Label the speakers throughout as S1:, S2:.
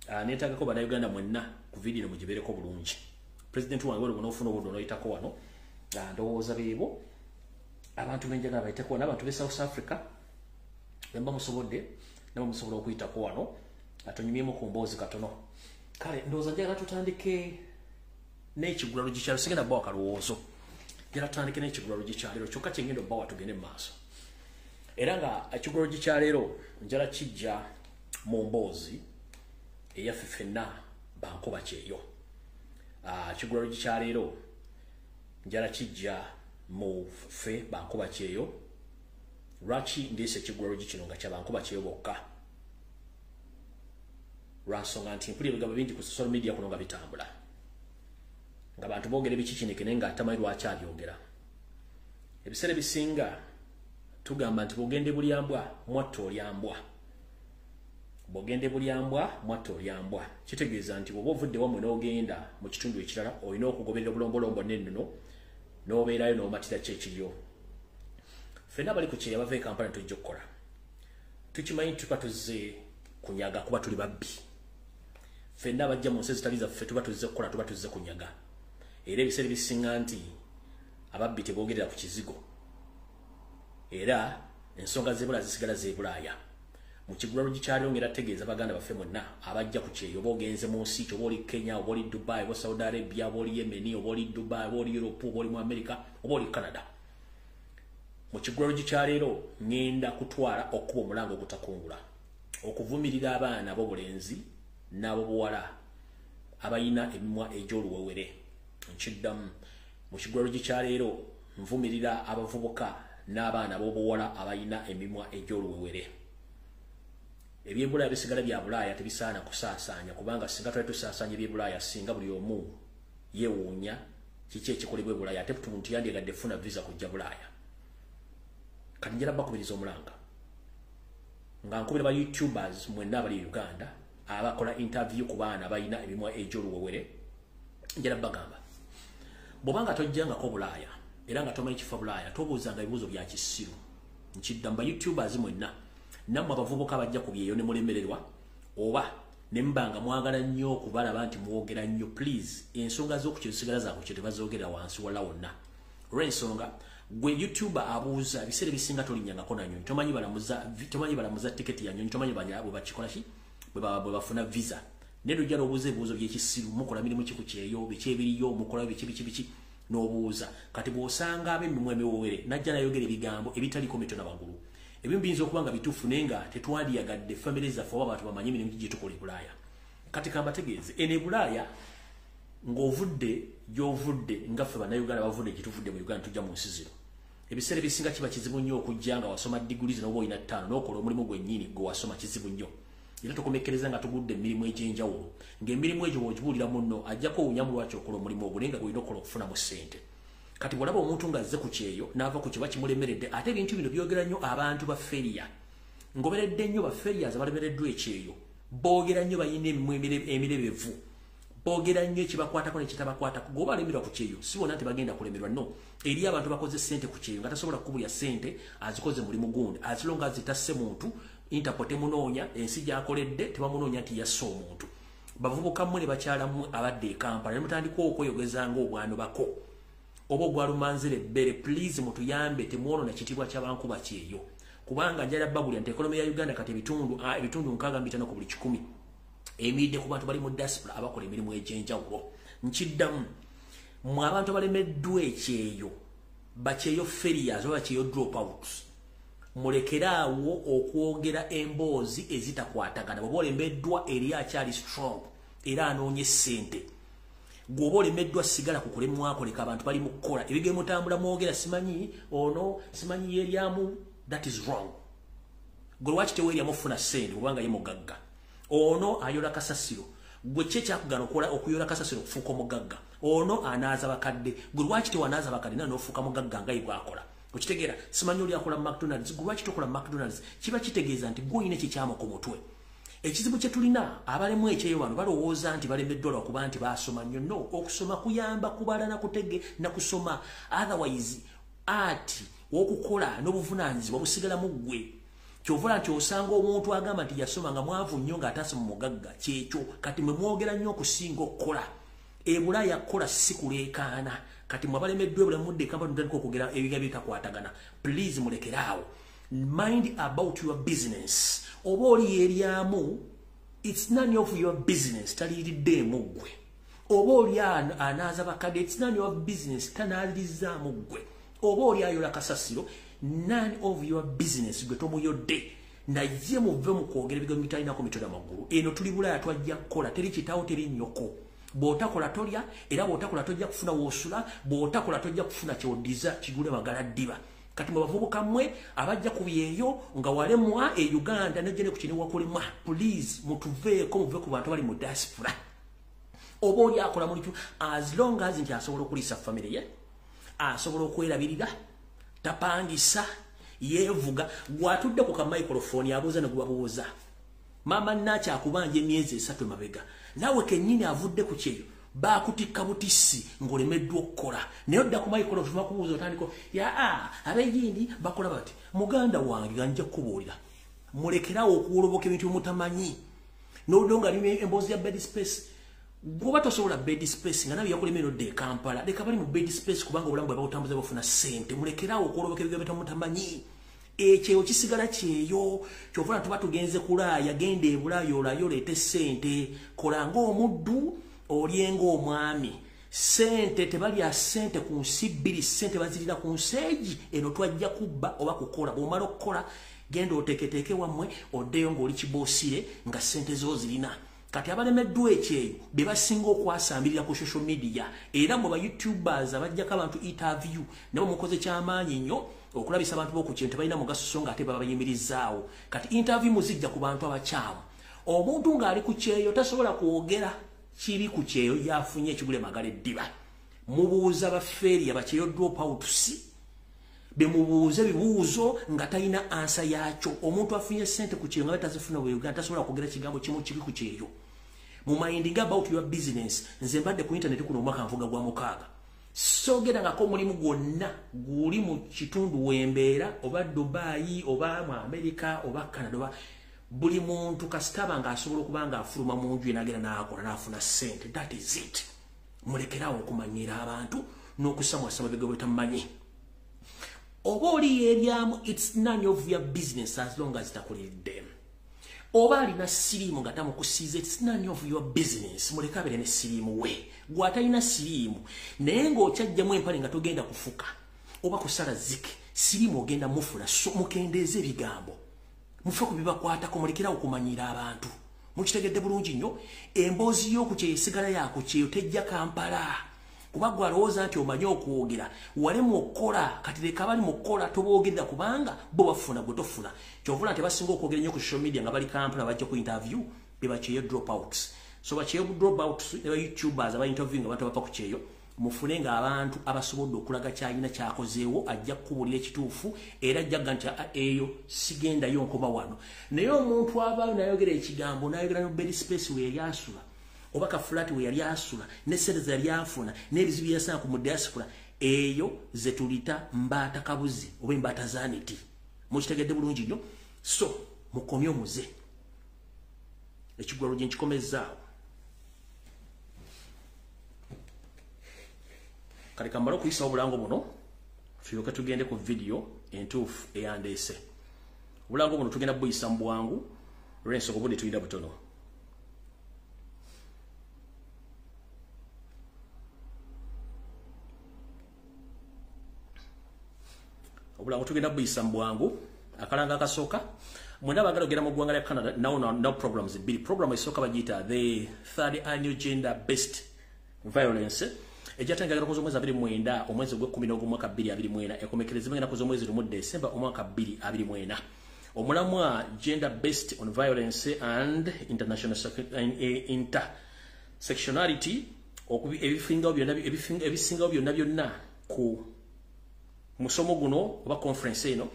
S1: Netaga ko bana Uganda mwenna ku video mugibereko bulungi. President wange wali gonofuna obudo no itako wano. Ndowooza bibo. Abantu benjaga bayitako n'abantu be South Africa. Yamba musobodde nabo musobola okuyitako wano. Atonyumyemu ku mboozi katono. Kale ndowooza njagala tutandike n'ekigulalo gikyalo sigenda bbawa kalowoozo. Njagala tutandike n'ekigulalo gikyalero kyokka kyengendo bbawa tugende mu maaso. Era nga ekigulalo gikyalero njala kijja mu mboozi eyaffe ffenna bankuba kyeyo. Ekigulalo gikyalero njala kijja mu ffe bankuba kyeyo. Lwaki ndiise ekigulalo gikino nga kya bankuba kyeyo bokka? Lwansonga nti mpulira ebigambo bingi ku social media kuno nga bitambula. Nga bantu boogera ebikikinikene nga atamanyi lwaki abyogera. Ebiseera ebisinga tugamba nti bwogende bulyambwa mwatta olyambwa. Bwogende bulyambwa mwatta olyambwa. Kitegeeza nti bw'oba ovudde wamwe n'ogenda mu kitundu ekirala olina okugoberera obulombolombo n'ennono n'obeerayo n'omatira kyekiriyo. Ffenna bali ku kyeya bava e Kampala tujja okukola. Tukimanyi tuba tuzze kunyaga kuba tuli babbi. Ffenna abajja mu nsi ezitali zaffe tuba tuzze kukola tuba tuzze kunyaga. Era ebiseera ebisinga nti ababbi teboogerera ku kizigo. Era ensonga z'ebula zisigala z'ebulaaya. Mu kigulalo gikyaliro ngera tegeeza baganda baffe mwenna abajja ku kyeyo oba ogenze mu nsi oba oli Kenya oba oli Dubai oba Saudi Arabia oba oli Yemen oba oli Dubai oba oli Europe oba oli mu America oba oli Canada. Mu kigulalo gikyaliro ngenda kutwala okuba omulango ogutakungula. Okuvumirira abaana ab'obulenzi n'ab'obuwala abayina emimwa egy'oluwewere. Nkiddamu mu kigulalo gikyaliro nvumirira abavubuka n'abaana ab'obuwala abayina emimwa egy'oluwewere. Ebyebulaaya bisigala bya Bulaaya tebisaana kusaasaanya kubanga singa twali tusaasaanya ebyebulaaya singa buli omu yeewuunya kiki ekikolebwa e Bulaaya ate omuntu yandyagadde funa visa kujja Bulaaya. Kati njala bakubiriza omulanga nga nkubira ba YouTubers mwenna abali Uganda abakola interview ku baana abayina emimwa egy'oluwewere. Njala bagamba bw'obanga tojjangako Bulaaya era nga tomanyi kifa Bulaaya tobuuzanga ebibuuzo bya kisiru. Nkiddamu ba YouTubers mwenna nammwe abavubuka bajja ku byeyo ne mulemererwa oba ne mbanga mwagala nnyo okubalaba nti mwogera nnyo please ensonga z'okukyosigala zaako kye tebazoogera wansi wala wonna. Olw'ensonga gwe YouTuber abuuza ebiseera ebisinga tolinnyangako na nnyonyi tomanyi balamuza tiketi ya nnyonyi tomanyi bwe bakikola ki bwe bafuna visa. Ne lujja n'obuuza ebibuuzo by'ekisiru mukola mirimu ki ku kyeyo biki ebiriyo mukola biki n'obuuza. Kati bw'osanga ab'emimwa emiwowere najja nayogera ebigambo ebitaliko mitono waggulu. Ebimu biyinza okuba nga bituufu naye nga tetwandiyagadde famire zaffe oba abantu bamanyi emirimu gye tukola e Bulaaya. Kati kambategeeze eno e Bulaaya ng'ovudde gy'ovudde nga ffe bannayuganda bavudde gye tuvudde mu Uganda tujja mu nsi zino. Ebiseera ebisinga kiba kizibu nnyo okujja nga wasoma diguli zino oba olina 5 n'okola omulimu gwennyini gwe wasoma kizibu nnyo. Era tukomekkereza nga tugudde emirimu egy'enjawulo. Ng'emirimu egyo bw'ogibuulira munno ajjako owunyamu lwaki okola omulimu ogwo naye nga gw'olina okukola okufunamu ssente. Kati bw'olaba omuntu ng'azze ku kyeyo n'ava ku kiba kimulemeredde ate ebintu bino byogera nnyo abantu ba feria. Ngoberedde nnyo ba ferias abalemereddwa ekyeyo. Boogera nnyo bayina emimwa emirebevu. Boogera nnyo ekibakwatako n'ekitabakwatako. Gwe oba alemerwa ku kyeyo si bonna tebagenda kulemerwa no. Eri abantu bakoze ssente ku kyeyo nga tasobola kukubulya ssente azikoze mulimu gundi. As long as zitasse muntu Interpol temunoonya ensi gy'akoledde tebamunoonya nti yasse omuntu. Bavubuka mmwe ne bakyala mmwe abadde e Kampala ne mutandika okweyogeza ng'obwano bako. Oba ogwalumanzire ebbere please mutuyambe temwonoona kitiibwa ky'abankuba kyeyo. Kubanga njala babulya nti ekonomi ya Uganda kati ebitundu 65 ku buli 100 emiridde ku bantu bali mu diaspora abakola emirimu egy'enjawulo. Nkiddamu mmwe abantu balemeddwa ekyeyo bakyeyo ferias oba bakyeyo dropouts mulekeraawo okwogera emboozi ezitakwatagana. Bw'oba olemeddwa eri akyali strong era anoonye ssente. Gwoba olemeddwa sigala ku kulemwako leka abantu bali mu kukola ebigere mutambula mwogera simanyi ono simanyi yeryamu. That is wrong. Gwe lwaki teweeryamu ofuna ssente kubanga ye mugagga. Ono ayola kasasiro. Gwe kye kyakugana okuyola kasasiro okufuuka omugagga. Ono anaaza bakadde. Gwe lwaki tewanaaza bakadde nawe n'ofuuka mugagga nga ye bw'akola. Okitegeera simanyi oli akola McDonald's. Gwe lwaki tokola McDonald's? Kiba kitegeeza nti gwe olina ekikyama ku mutwe. Ekizibu kye tulina abalemu ekyeyo wano balowooza nti balemeddwa lwakuba nti baasoma nnyo. No, okusoma kuyamba kubala na kusoma. Otherwise ati okukola n'obuvunaanyizibwa busigala mu ggwe. Kyovula nti osanga omuntu agamba nti yasoma nga mwavu nnyo ng'atasoma mugagga kyekyo kati mwe mwogera nnyo okusinga okukola ebulaya kola sikuleekaana kati mwabalemeddwe bulemudde kampani mutandika okwogera ebiga bitakwatagana please mulekeraawo mind about your business oba oli eryamu it's none of your business taliiriddeemu ggwe oba oli anaaza bakadde it's none of business tanaalirizaamu ggwe oba oli ayola kasasiro none of your business gwe tomuyodde naye muve mu kwogera ebigambo bitalinako mitwe n'amagulu eno tuli bulaya twajja kukola teri kitaawo teri nnyoko bw'otakola tolya era bw'otakola tojja kufuna woosula bw'otakola tojja kufuna kyodiza kigule magala ddiba kati mwe bavubuka mmwe abajja ku byeyo nga walemwa e Uganda nejje ne ku kino wakolemwa please mutuveeko muve ku bantu bali mu diaspora oba oli akola mulitu as long as nti asobola okuliisa family ye asobola okwerabirira tapangisa yevuga gwatudde ku kamaikrofoni abuuza ne gubabuuza mama nacha akubanja emyezi 3 mabega nawe kennyini avudde ku kyeyo bakutikka butisi ngolemeddwa okukola naye odda ku maikrofoni bakubuuza otandiko ab'egindi bakola bati muganda wange ganja kubuulira mulekerawo okuwoloboka ebintu mutamanyi n'odonga ni emboozi ya bed space goba tosobola bed space nga nawe yakola emeno de Kampala leka bali mu bed space kubanga obulamu bwe babutambuza bafuna ssente mulekerawo okuwoloboka ebintu mutamanyi ekyeyo kisigala kyeyo kyovula tuba tugenze kulaaya genda ebulaaya olayo oleete ssente kola ng'omuddu olyenga omwami ssente tebalya ssente ku nsi bbiri ssente bazirira ku nseegi eno twajja kubba oba kukola bw'omala okukola genda oteeketeeke wammwe oddeyo ng'oli kiboosire nga ssente zo zirina kati abalemeddwa ekyeyo be basinga okwasambirira ku social media era mu ba youtubers abajjako abantu interview nabo mukoze kyamaanyi nnyo okulabisa abantu b'oku kintu balina mugaso so nga ate babayimirizaawo kati interview muzijja ku bantu abakyamu omuntu ng'ali ku kyeyo tasobola kwogera kiri ku kyeyo yafunye ekigule magala eddiba mubuuza bafeeri abakyeyo drop outs bemubuuza ebibuuzo nga talina ansa yaakyo omuntu afunye ssente ku kyeyo nga batazifuna bwe Uganda tasobola kwogera kigambo kimu kiri ku kyeyo mu minding about your business nze mbadde ku internet kuno omwaka nvuga gwa 6 sogera ngako mulimu gwonna guli mu kitundu wembeera oba Dubai oba mu America oba Canada oba buli muntu kasitaba nga asobola okuba nga afuluma mu nju enagera n'akola n'afuna ssente that is it mulekerawo okumanyira abantu n'okusamwasama bigambo bitamumanyi oba oli eryamu it's none of your business as long as takoleddemu oba alina siriimu nga tamukusiiza it's none of your business muleka abere ne siriimu we gwatalina siriimu naye ng'okyajjamu empale nga togenda kufuka oba kusala zike siriimu ogenda mufuna so mukendeeza ebigambo mufe ku bibakwatako mulekerawo okumanyira abantu mukitegedde bulungi nnyo emboozi y'oku kyeyo esigala yaako kyeyo tejja Kampala kuba gwe alowooza nti omanyi okwogera walemu okukola kati leka bali mu kukola toboogerera kubanga bo bafuna gwe tofuna kyovula nti basinga okwogera nnyo ku social media nga bali Kampala bajja ku interview be bakyeyo drop outs so bakyeyo drop outs ne ba youtubers aba interview nga bantu bapa ku kyeyo mufune nga abantu abasobodde okulaga kyalina kyakozeewo ajja kukubuulira ekituufu era ajjaga nti eyo sigendayo nkoma wano naye omuntu abaayo n'ayogera ekigambo n'ayogera no bed space we yali asula oba kafulati we yali asula n'essente ze yali afuna n'ebizibu bye yasanga ku mu diaspora eyo ze tulita mbaata kabuzi oba embaata zaneti mukitegedde bulungi nnyo so mukomye omuze ekigwalo gye nkikomezzaawo kati kamala okuyisa obulango buno tulyoke tugende ku video entuufu eyandeese obulango buno tugenda buyisa mu bwangu olw'ensonga obudde tulina butono obulango tugenda buyisa mu bwangu akalanga akasooka mwena bagala ogera mu ggwanga lya Canada now programs bbiri program esooka bagiyita the third annual gender based violence ejatangagala ku z'omwezi 29 omwezi ogw'ekumi mwaka 2024 ekomekerezebwa ngenda ku z'omwezi 1 December omwaka 2024 omulamwa gender based on violence and international intersectionality ebisingawo byonna ku musomo guno oba conference eno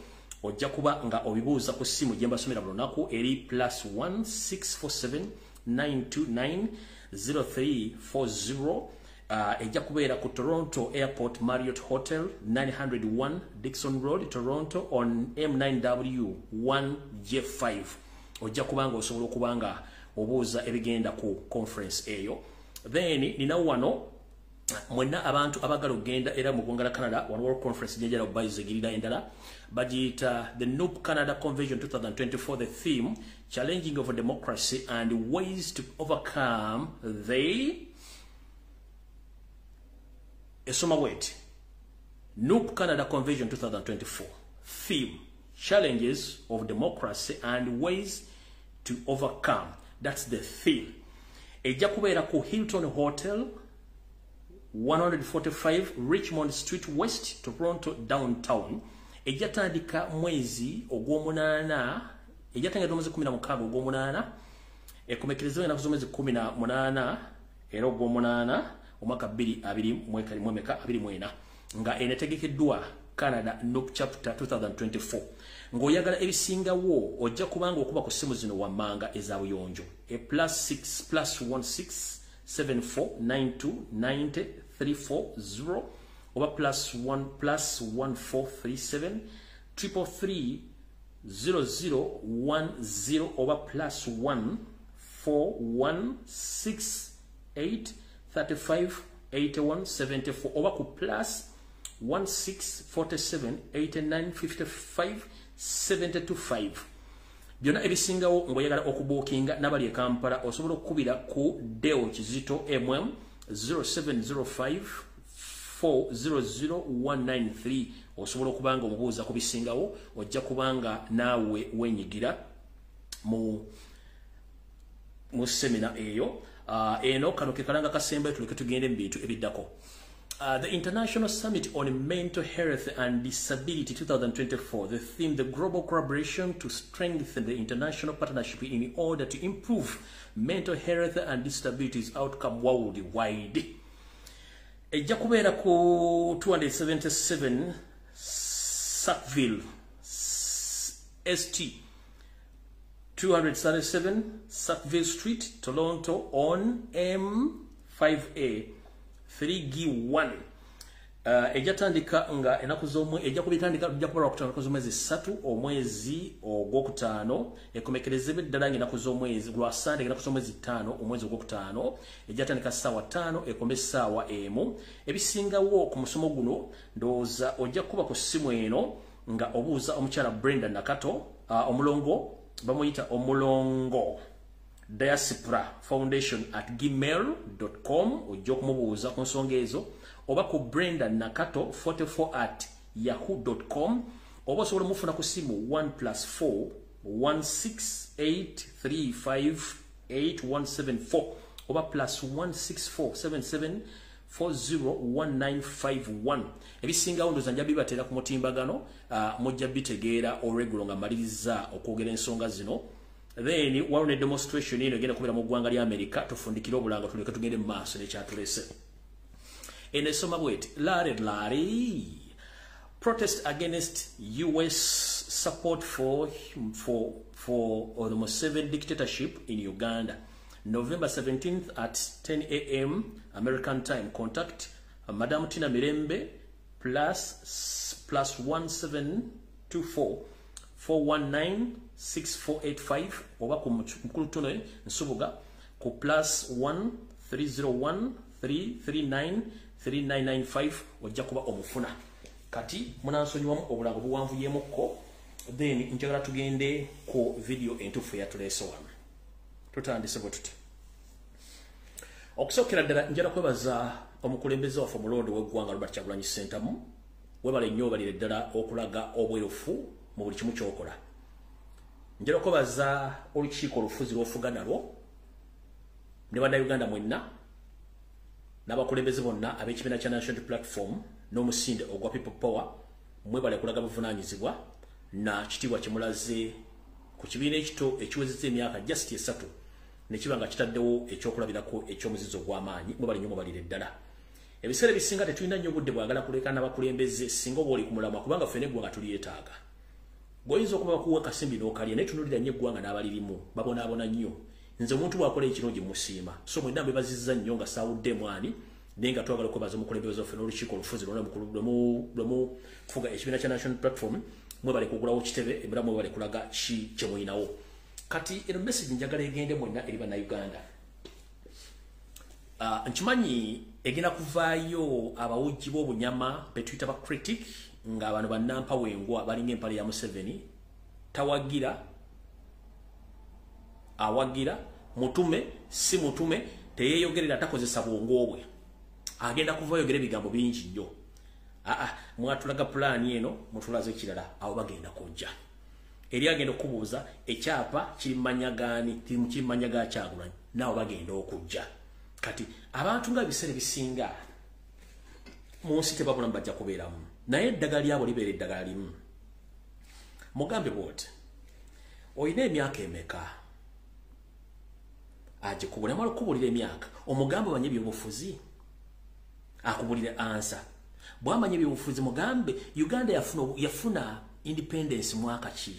S1: ojja kuba nga obibuuza ku ssimu gye mbasomera buli lunaku eri +1 647 929 0340 ejja kubeera ku Toronto Airport Marriott Hotel 901 Dixon Road Toronto on M9W 1J5 ojja kubanga osobola okubanga obuuza ebigenda ku conference eyo. Then nina wano mwenna abantu abagala okugenda era mu ggwanga Canada one world conference njagala okubayizigirira endala bagiyita the NUP Canada Convention 2024. The theme challenging of democracy and ways to overcome the Esoma wait. NUP Canada Convention 2024. Theme challenges of democracy and ways to overcome. That's the theme. Ejja kubeera ku Hilton Hotel 145 Richmond Street West Toronto downtown. Ejja tandika mwezi ogw'omunaana ejja tandika mwezi 16 ogw'omunaana ekomekerezebwa na kuzomezi 18 era ogw'omunaana omwaka 2024 nga enetegekeddwa Canada NUP chapter 2024. Ng'oyagala ebisingawo ojja kubanga okuba ku simu zino wammanga ezabuyonjo +6 +16 74 92 90 340 oba +1 +1437 333 0010 oba +1 4168 35 81 74 oba ku +1647 89 55 725. Byonna ebisingawo ng'oyagala okubookinga n'abali e Kampala osobola okukubira ku Deo Kizito MM 0705 400 193 osobola okubanga omubuuza ku bisingawo ojja kubanga naawe wenyigira mu semina eyo. Eno kano ke kalanga kasembe tuleke tugende mu bintu ebiddako. The International Summit on Mental Health and Disability 2024. The theme, the global collaboration to strengthen the international partnership in order to improve mental health and disabilities outcome worldwide. Ejja kubeera ku 277 Sackville ST 237 Sackville Street, Toronto on M5A 3G1. Ejja tandika nga enaku z'omwe ejja kubitandika ejja kubeera ku enaku z'omwezi 3 omwezi ogwokutaano ekomekerezebwa eddala ng'enaku z'omwezi lwa Sunday enaku z'omwezi 5 omwezi ogwokutaano ejja tandika ssaawa 5 ekombe ssaawa emu. Ebisingawo ku musomo guno ndowooza ojja kuba ku ssimu eno nga obuuza omukyala Brenda Nakato omulongo bamuyita omulongo Diaspora Foundation @gmail.com ojja okumubuuza ku nsonga ezo oba ku Brenda Nakato 44@yahoo.com oba osobola mufuna ku simu 1+4 168358174 oba +16477 401951. Ebisingawo ndoza nja bibatera ku mutimbagano mujja bitegeera oregulo nga maliriza okwogera ensonga zino. Then waliwo ne demonstration eno egenda kubeera mu ggwanga lya America tufundikire obulanga tuleke tugende mu maaso n'ekyatulese. Enesoma bweti Larry protest against US support for the Museveni dictatorship in Uganda. November 17th at 10 a.m. American time. Contact Madam Tina Mirembe +1724 419 6485 oba ku mukulu tuno nsubuga ku +1 301 339 3995 ojja kuba omufuna. Kati munansonyiwamu obulango buwanvuyemukko then njagala tugende ku video entuufu eyatuleese wano. Tutandise bwe tuti. Okusookera ddala njala kwebaza omukulembeze waffe omulondo w'eggwanga Robert Kyagulanyi Ssentamu webale nnyo obalire ddala okulaga obwerufu mu buli kimu ky'okola. Njala kwebaza olukiiko olufuzi lw'ofuga nalwo ne bannayuganda mwenna n'abakulembeze bonna ab'ekibiina kya National Platform n'omusinde ogwa People Power mwebale kulaga buvunaanyizibwa na kitiibwa kimulaze ku kibiina ekito ekiwezezza emyaka just 3 ne kiba nga kitaddewo ekyokulabirako eky'omuzizo gw'amaanyi mwebale nnyo mubalire ddala. Ebiseera ebisinga tetulina nnyo budde bwagala kuleka n'abakulembeze singa oba oli ku mulamwa kubanga ffene eggwanga tulyetaaga. Goyinza okuba bakuwa kasimbi n'okalya naye tunuulira nnyo eggwanga n'abalirimu babonaabona nnyo. Nze omuntu bw'akola ekirungi musiima so mwenna mbebazizza nnyo nga saawudde mwani nenga twagala okubaza omukulembeze waffe n'olukiiko olufuzi lwemu kufuga ekibiina kya National Platform mwebale kugulawo kitebe ebira mwebale kulaga kye mulinawo kati eno message njagala egende mwenna eri bannayuganda nkimanyi egenda kuvaayo abawujji b'obunyama betuyita ba critic nga abantu bannampa wengwa balinga empale ya Museveni tawagira awagira mutume si mutume teyeyogerera takozesa bwongo bwe agenda kuva yogere bigambo bingi nnyo mwatulaga plan eno mutulaze kirala awo bagenda kujja eri agenda okubuuza ekyapa kirimanya gani kirimanya ga Kyagulanyi nawo bagenda okujja kati abantu nga bisere bisinga munsi tebabula mbajja kubeeramu naye eddagala lyabo libeera eddagala limu mugambe bwoti oyina emyaka emeka aje kubula mala kubulira emyaka omugambe banye byobufuzi akubulira ansa bwamanye byobufuzi mugambe Uganda yafuna independence mwaka ki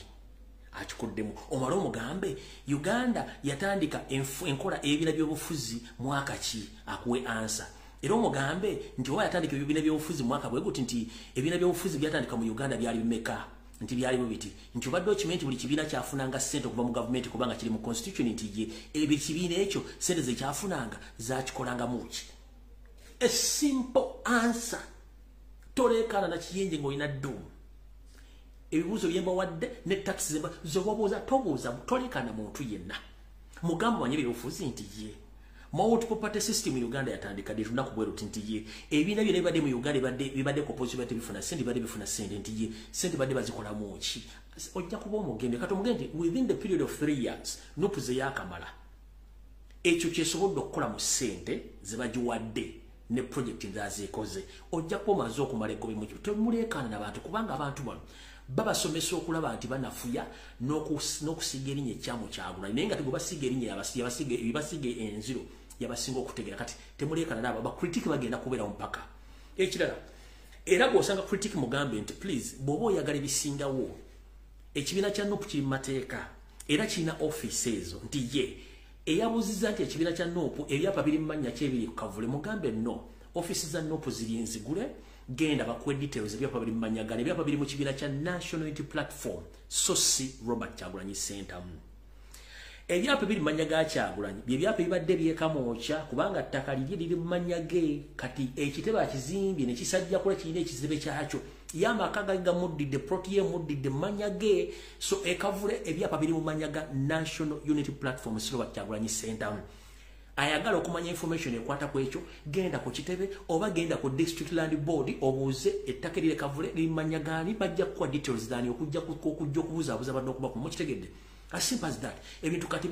S1: akikuddemu omalo mugambe Uganda yatandika enkola ebira byobufuzi mwaka ki akuwe ansa era omugambe nti oba yatandika ebibina byobufuzi mwaka bwe guti nti ebina byobufuzi byatandika mu Uganda byali bimeka nti byali bibiti nti obadde okimenti buli kibiina kyafunanga ssente okuva mu gavumenti kubanga kiri mu constitution nti ye ebyo kibiina ekyo ssente ze kyafunanga zakikolanga muki a simple answer tolekana na kiyenje ng'olina ddumu ebibuuzo byemba wadde ne taxi zemba zobabuuza tobuuza tolekana muntu yenna mugambo wanye byobufuzi nti ye multiple party system mu Uganda yatandika ddi lunaku bwe luti nti ye ebibiina byonna bibadde mu Uganda bibadde kopozisiyo badde bifuna ssente badde bifuna ssente nti ye ssente badde bazikola muki ojja kuba omugende kati omugende within the period of 3 years nupuze yakamala ekyo kyesobodde okukola mu ssente zebagiwadde ne project nzazeekoze ojja kuba omaze okumala egobe mu temuleekaana n'abantu kubanga abantu bano babasomesa okulaba nti banafuya n'okusiga erinnya ekyamu Kyagulanyi naye nga tegubasiga erinnya yabasiga enziro yabasinga okutegera kati temuleekana n'abo bakritiki bagenda kubeera mpaka ekirala era bw'osanga critic mugambe nti please bw'oba oyagala ebisingawo ekibiina kya NUP kiri mu mateeka era kirina office ezo nti ye eyabuuziza nti ekibiina kya NUP ebyapa biri mu mannya kyebiri ku kavule mugambe no office za NUP ziri enzigule genda bakuwe details ebyapa biri mu mannya gani ebyapa biri mu kibiina kya National Unity Platform so si Robert Kyagulanyi Center ebyapa biri mu mannya ga Kyagulanyi by'ebyapa bibadde byekamooca kubanga ttaka liri mu mannya ge kati ekitebe akizimbye ne kisajja kula kirina ekizibe kyakyo yamaka ga muddidde proti ye muddidde mannya ge so ekavule ebyapa biri mu mannya ga National Unity Platform Robert Kyagulanyi Center ayagala okumanya information ekwata ku ekyo genda ku kitebe oba genda ku District Land Board obuuze ettaka lire kavule limanya gani bajja kuwa details dani okujja okubuuza bano okuba ku mukitegedde as simple as that ebintu kati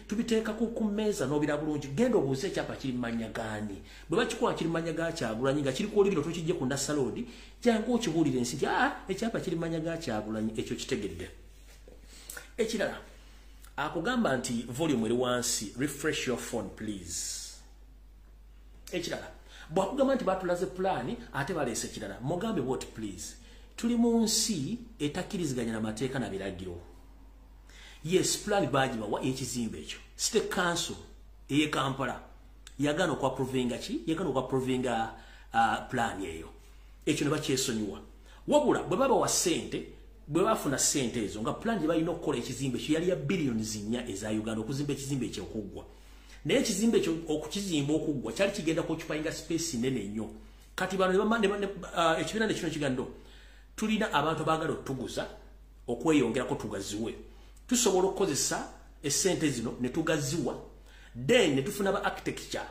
S1: tubiteeka ku mmeeza n'obira bulungi genda obuuze ekyapa kiri manya gani bwe bakikuwa kiri manya ga Kyagulanyi nga kiri ku olubiro tokijje ku Nasalodi jangu okibuulire ensi nti ekyapa kiri manya ga Kyagulanyi ekyo kitegedde ekirala akugamba nti volume eri wansi refresh your phone please ekirala bwakugamba nti batulaze plan ate baleese ekirala mugambe what please tuli mu nsi etakkiriziganya na mateeka na biragiro yes plan bagibawa ekizimbe ekyo state council eye Kampala yagana okwa provinga ki yagana okwa provinga plan eyo ekyo ne bakyesonyiwa wabula bwe baba wa sente bwe bafuna sente ezo nga plan balina okukola ekizimbe kyo yali ya billions 4 eza Uganda okuzimba ekizimbe ekyo okuggwa naye ekizimbe ekyo okukizimba okuggwa kyali kigenda kukyupayinga space nene nnyo kati bano ekibiina ne kino kigando tulina abantu abaagala otuguza okweyongerako tugaziwe tusobola okukozesa essente zino ne tugaziwa then ne tufuna ba architecture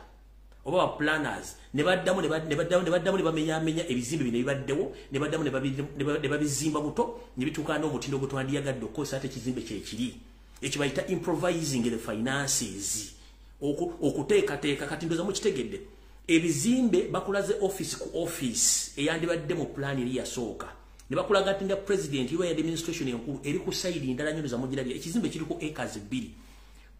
S1: oba ba planners ne baddamu ne bamenyamenya ebizimbe bino ebibaddewo ne baddamu ne babizimba buto ne bituuka n'omutindo gwe twandiyagadde okukozesa ate ekizimbe kyekiri ekyo bayita improvising the finances okuteekateeka kati ndoza mukitegedde ebizimbe bakulaze office ku office eyandibadde mu plan eri yasooka ne bakulaga ati nga president iwe administration enkulu eri ku side ndala nnyo za mugirabye ekizimbe kiriko acres 2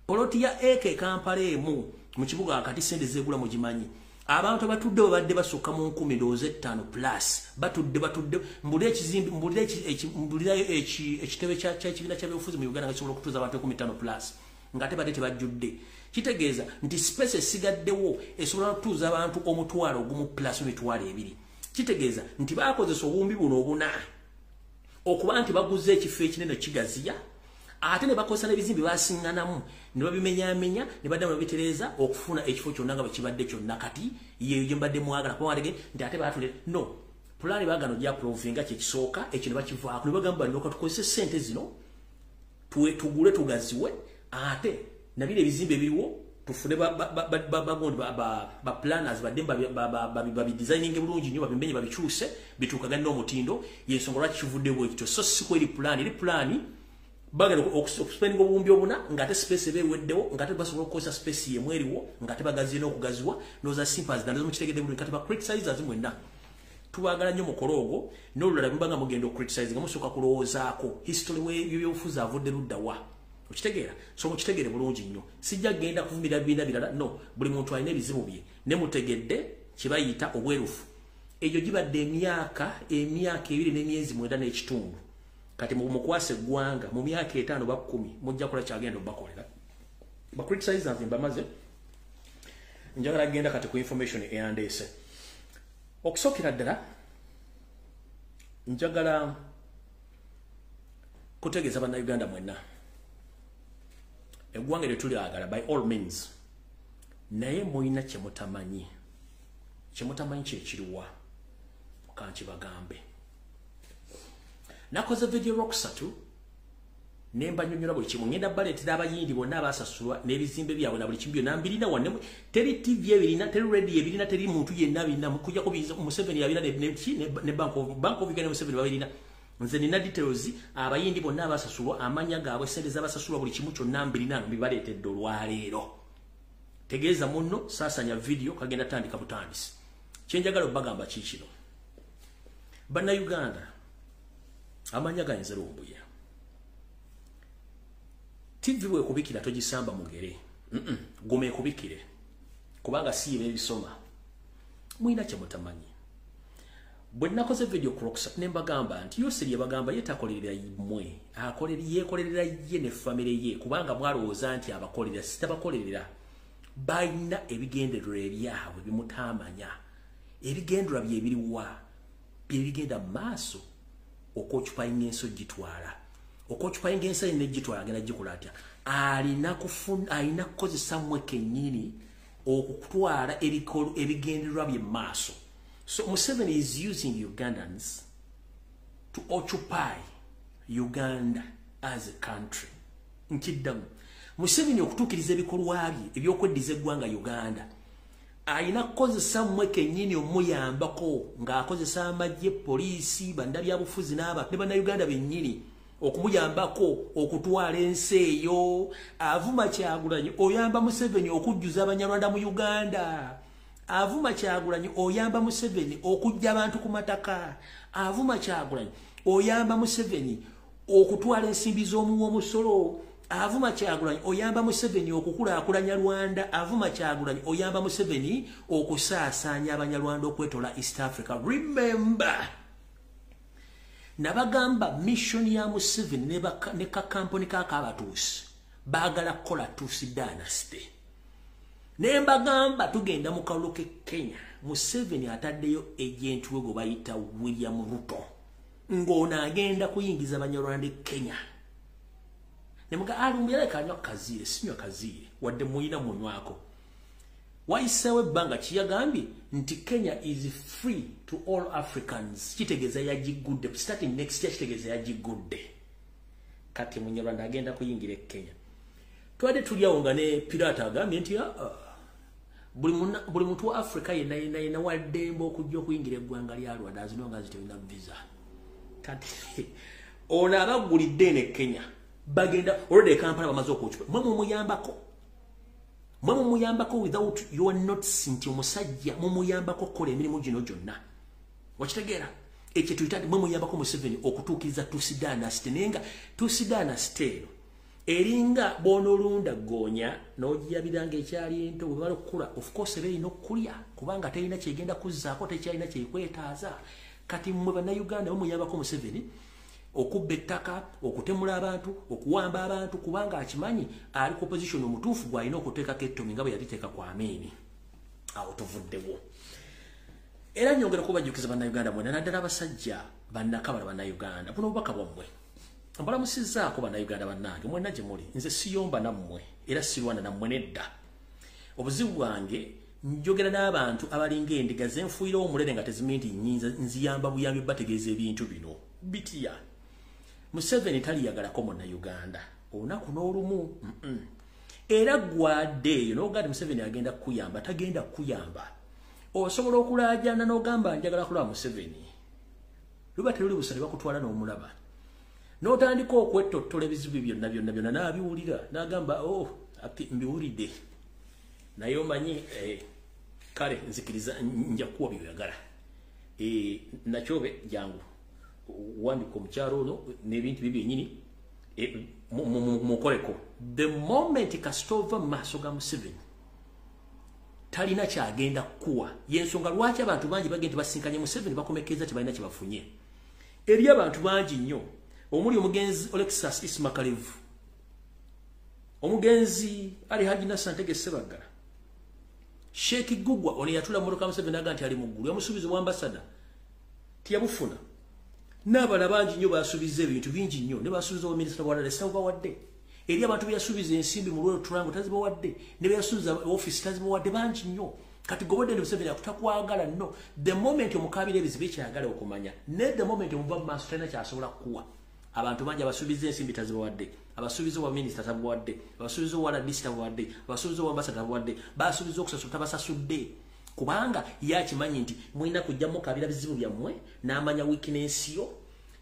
S1: poloti ya eke Kampala emu mu kibuga akati sente zegula mu gimanyi abantu batudde badde basukka mu 10,5 plus batudde mbulira ekizimbe mbulira ekitebe kya kibiina kya byobufuzi mu Uganda nga kisobola okutuuza abantu 15 plus ngate badde tebajjudde kitegeeza nti space esigaddewo esobola kutuuza abantu omutwalo ogumu plus emitwalo ebiri kitegeeza nti bakozesa obumbi buno obuna okuba nti baguze ekifo ekinene kigaziya ate ne bakozesa n'ebizimbe basiŋŋanamu ne babimenyamenya ne baddamu babitereeza okufuna ekifo kyonna nga bwe kibadde kyonna kati yeyo gye mbadde mwagala kuba walege nti ate baatule no pulaani baagano gya provinga kyekisooka ekyo ne bakivaako ne bagamba balyoka tukozese ssente zino tugule tugaziwe ate nabire ebizimbe ebiriwo tufune bagondi ba planners badde babidesigning bulungi nnyo babimenye babikyuse bituukagane n'omutindo yensonga lwaki kivudde bwe kityo so si kweri pulaani eri pulaani bagala okuspendinga obumbi obuna ng'ate space eba eweddewo ng'ate basobola okukozesa space yemu eriwo ng'ate bagaziye n'okugazibwa noza simpers danda zomukitegedde bulungi ng'ate ba criticizers mwenna tubaagala nnyo mukolo ogwo n'olulala mubanga mugenda okcriticise nga musooka kulowoozaako history y'ebyobufuzi avudde ludda wa okitegeera so mukitegeere bulungi nnyo sijja genda kuvumira bibiina birala no buli muntu alina ebizibu bye ne mutegedde kibayita obwerufu egyo gibadde emyaka 2 n'emyezi 9 n'ekitundu kati mukwase eggwanga mu myaka 5 ba 10 mujja kola kyagenda obakolera ba criticizers mbamaze njagala genda kati ku information eyandeese okusookera ddala njagala kutegeeza bannayuganda mwenna eggwanga lye tulyagala by all means naye mulina kyemutamanyi kyekiriwa kankibagambe nakoze video rokusatu nemba nyonyola buli kimu ngenda baleetera abayindi bonna abasasulwa n'ebizimbe byabwe na buli kimu byonna mbirina wanne teri TV ebirina teri radio ebirina teri muntu yenna birina kujja kubiza Museveni yabira ne Bank of Uganda Museveni babirina nze nina details abayindi bonna abasasulwa amanya gaabwe sente z'abasasulwa buli kimu kyonna mbirina mbibaleetedde olwaleero tegeeza munno saasanya video kagenda tandika butandisi kyenjagala obagamba kikino bannayuganda amanya gayinza lumbuya TV bwe kubikira togisamba mugere gome kubikire kubanga sibe ebisoma mwina kyemutamanyi bwe nakoze video crocs nemba gamba nti yoseri yabagamba yetakolerera imwe yekolerera ye ne family ye kubanga mwalowooza nti abakolerera sitabakolerera bayina ebigendererwa ebyabwe bimutamanya ebigendererwa bye biriwa byebigenda maaso okokyupayinga enso gitwala okokyupayinga enso ne gitwala agenda gikola atya alina kukozesa mmwe kennyini okutwala ebigendererwa bye maaso. So Museveni is using Ugandans to occupy Uganda as a country. Nkidamu Museveni okutukiriza ebikolwa bye ebyokweddiza eggwanga Uganda ayina kukozesa mmwe kennyini omuyambako ng'akozesa amagye poliisi bandabyabufuzi n'aba ne bannayuganda bennyini okumuyambako okutwala ensi eyo. Avuma Kyagulanyi oyamba Museveni okujjuza abanyarwanda mu Uganda. Avuma Kyagulanyi oyamba Museveni okujja abantu ku mataka. Avuma Kyagulanyi oyamba Museveni okutwala ensimbi z'omuwa omusolo. Avuma Kyagulanyi oyamba Museveni okukulaakulanya Rwanda. Avuma Kyagulanyi oyamba Museveni okusaasaanya abanyarwanda okwetola East Africa. Remember, nabagamba mission ya Museveni ne kakampuni k'abatuusi baagala kukola Tusi dynasty. Nembagamba tugenda mu kalulu ke Kenya. Museveni ataddeyo agent we gwe bayita William Ruto ng'ono agenda kuyingiza abanyarwanda e Kenya. Nemuga alumbira kanywa kazire sinywa kazire wadde muyina munywako. Waisewe banga kiyagambye nti Kenya is free to all Africans. Kitegeeza yagigudde starting next year, kitegeeza yagigudde. Kati munyarwanda agenda kuyingira e Kenya. Twade tulyawo nga ne pirata agambye nti buli muntu wa Africa yena waddembe okujja okuyingira eggwanga lya Rwanda as long as terina visa. Kati ono abagulidde ne Kenya bagenda already Kampala bamaze okuchupa mwe muyambako without you are not sinti omusajja muyambako kola emirimu gino gyonna. Wakitegeera ekyo tuyitadde mwe muyambako Museveni okutuukiriza Tusi dynasty. Nenga Tusi dynasty eringa bonololunda gonya n'ogiyabiranga ekyali ento bwe bali okukula of course erina okukulya kubanga terina kyegenda kuzzaako tekyalina kyekwetaaza. Kati mmwe bannayuganda mwe muyambako Museveni okubba ettaka okutemula abantu okuwamba abantu kubanga akimanyi ali ku opposition omutuufu gw'alina okuteekako ettomi nga bwe yaliteeka ku Amin. Awo tuvuddewo. Era nyongera kubajjukiza bannayuganda mwena naddala abasajja bannakabala bannayuganda buno obubaka bwammwe mbalamusizzaako bannayuganda bannange mwenna gye muli nze siyomba nammwe era sirwana nammwe nedda. Obuzibu bwange njogera n'abantu abalinga endiga zenfuirawo omulere nga tezimanyi nti nnyinza nziyamba buyambi bategeeza ebintu bino bitya. Museveni taliyagalako Munnayuganda olunaku n'olumu. Era gwadde eyo n'ogamba Museveni agenda kukuyamba tagenda kukuyamba. Osobola okulaajana n'ogamba njagala kulaba Museveni luba teruli busa ne bakutwala n'omulaba n'otandika okwetottola ebizibu byonna n'abiwulira n'agamba ati mbiwulidde naye omanyi kale nzikiriza nja kuwa byoyagala nakyobe jangu wandika omukyalo ono n'ebintu bibyo byennyini mukoleko. The moment kasitova mu maaso ga Museveni talina kyagenda kukuwa yensonga lwaki abantu bangi bagenda basinkanye Museveni bakomekeza tebalina kye bafunye. Eri abantu bangi nnyo omuli omugenzi Alexis Ismakalevu, omugenzi Ali Haji Nasantege Sebagala, Sheikh Gugwa ono yatula mu Museveni aga nti ali mu ggulu yamusuubiza mu ambassador tiyabufuna. N'abala bangi nnyo basuubiza ebintu bingi nnyo ne basuubiza wa minisita wa Wale Sawa wadde. Eri abantu byasuubiza ensimbi mu Royal Triangle tazibawadde ne byasuubiza office tazibawadde bangi nnyo. Kati gobodde ne Museveni akutakwagala no. The moment omukabira ebizibu ekyagala okumanya ne the moment omuva mu maaso talina kyasobola kukuwa. Abantu bangi abasuubiza ensimbi tazibawadde, abasuubiza wa minisita tabawadde, abasuubiza wa RDC tabawadde, abasuubiza wa ambassador tabawadde, basuubiza okusasula tabasasudde. Kubanga yakimanyi nti mwina kujjamu kabira bizibu byammwe n'amanya weakness yo.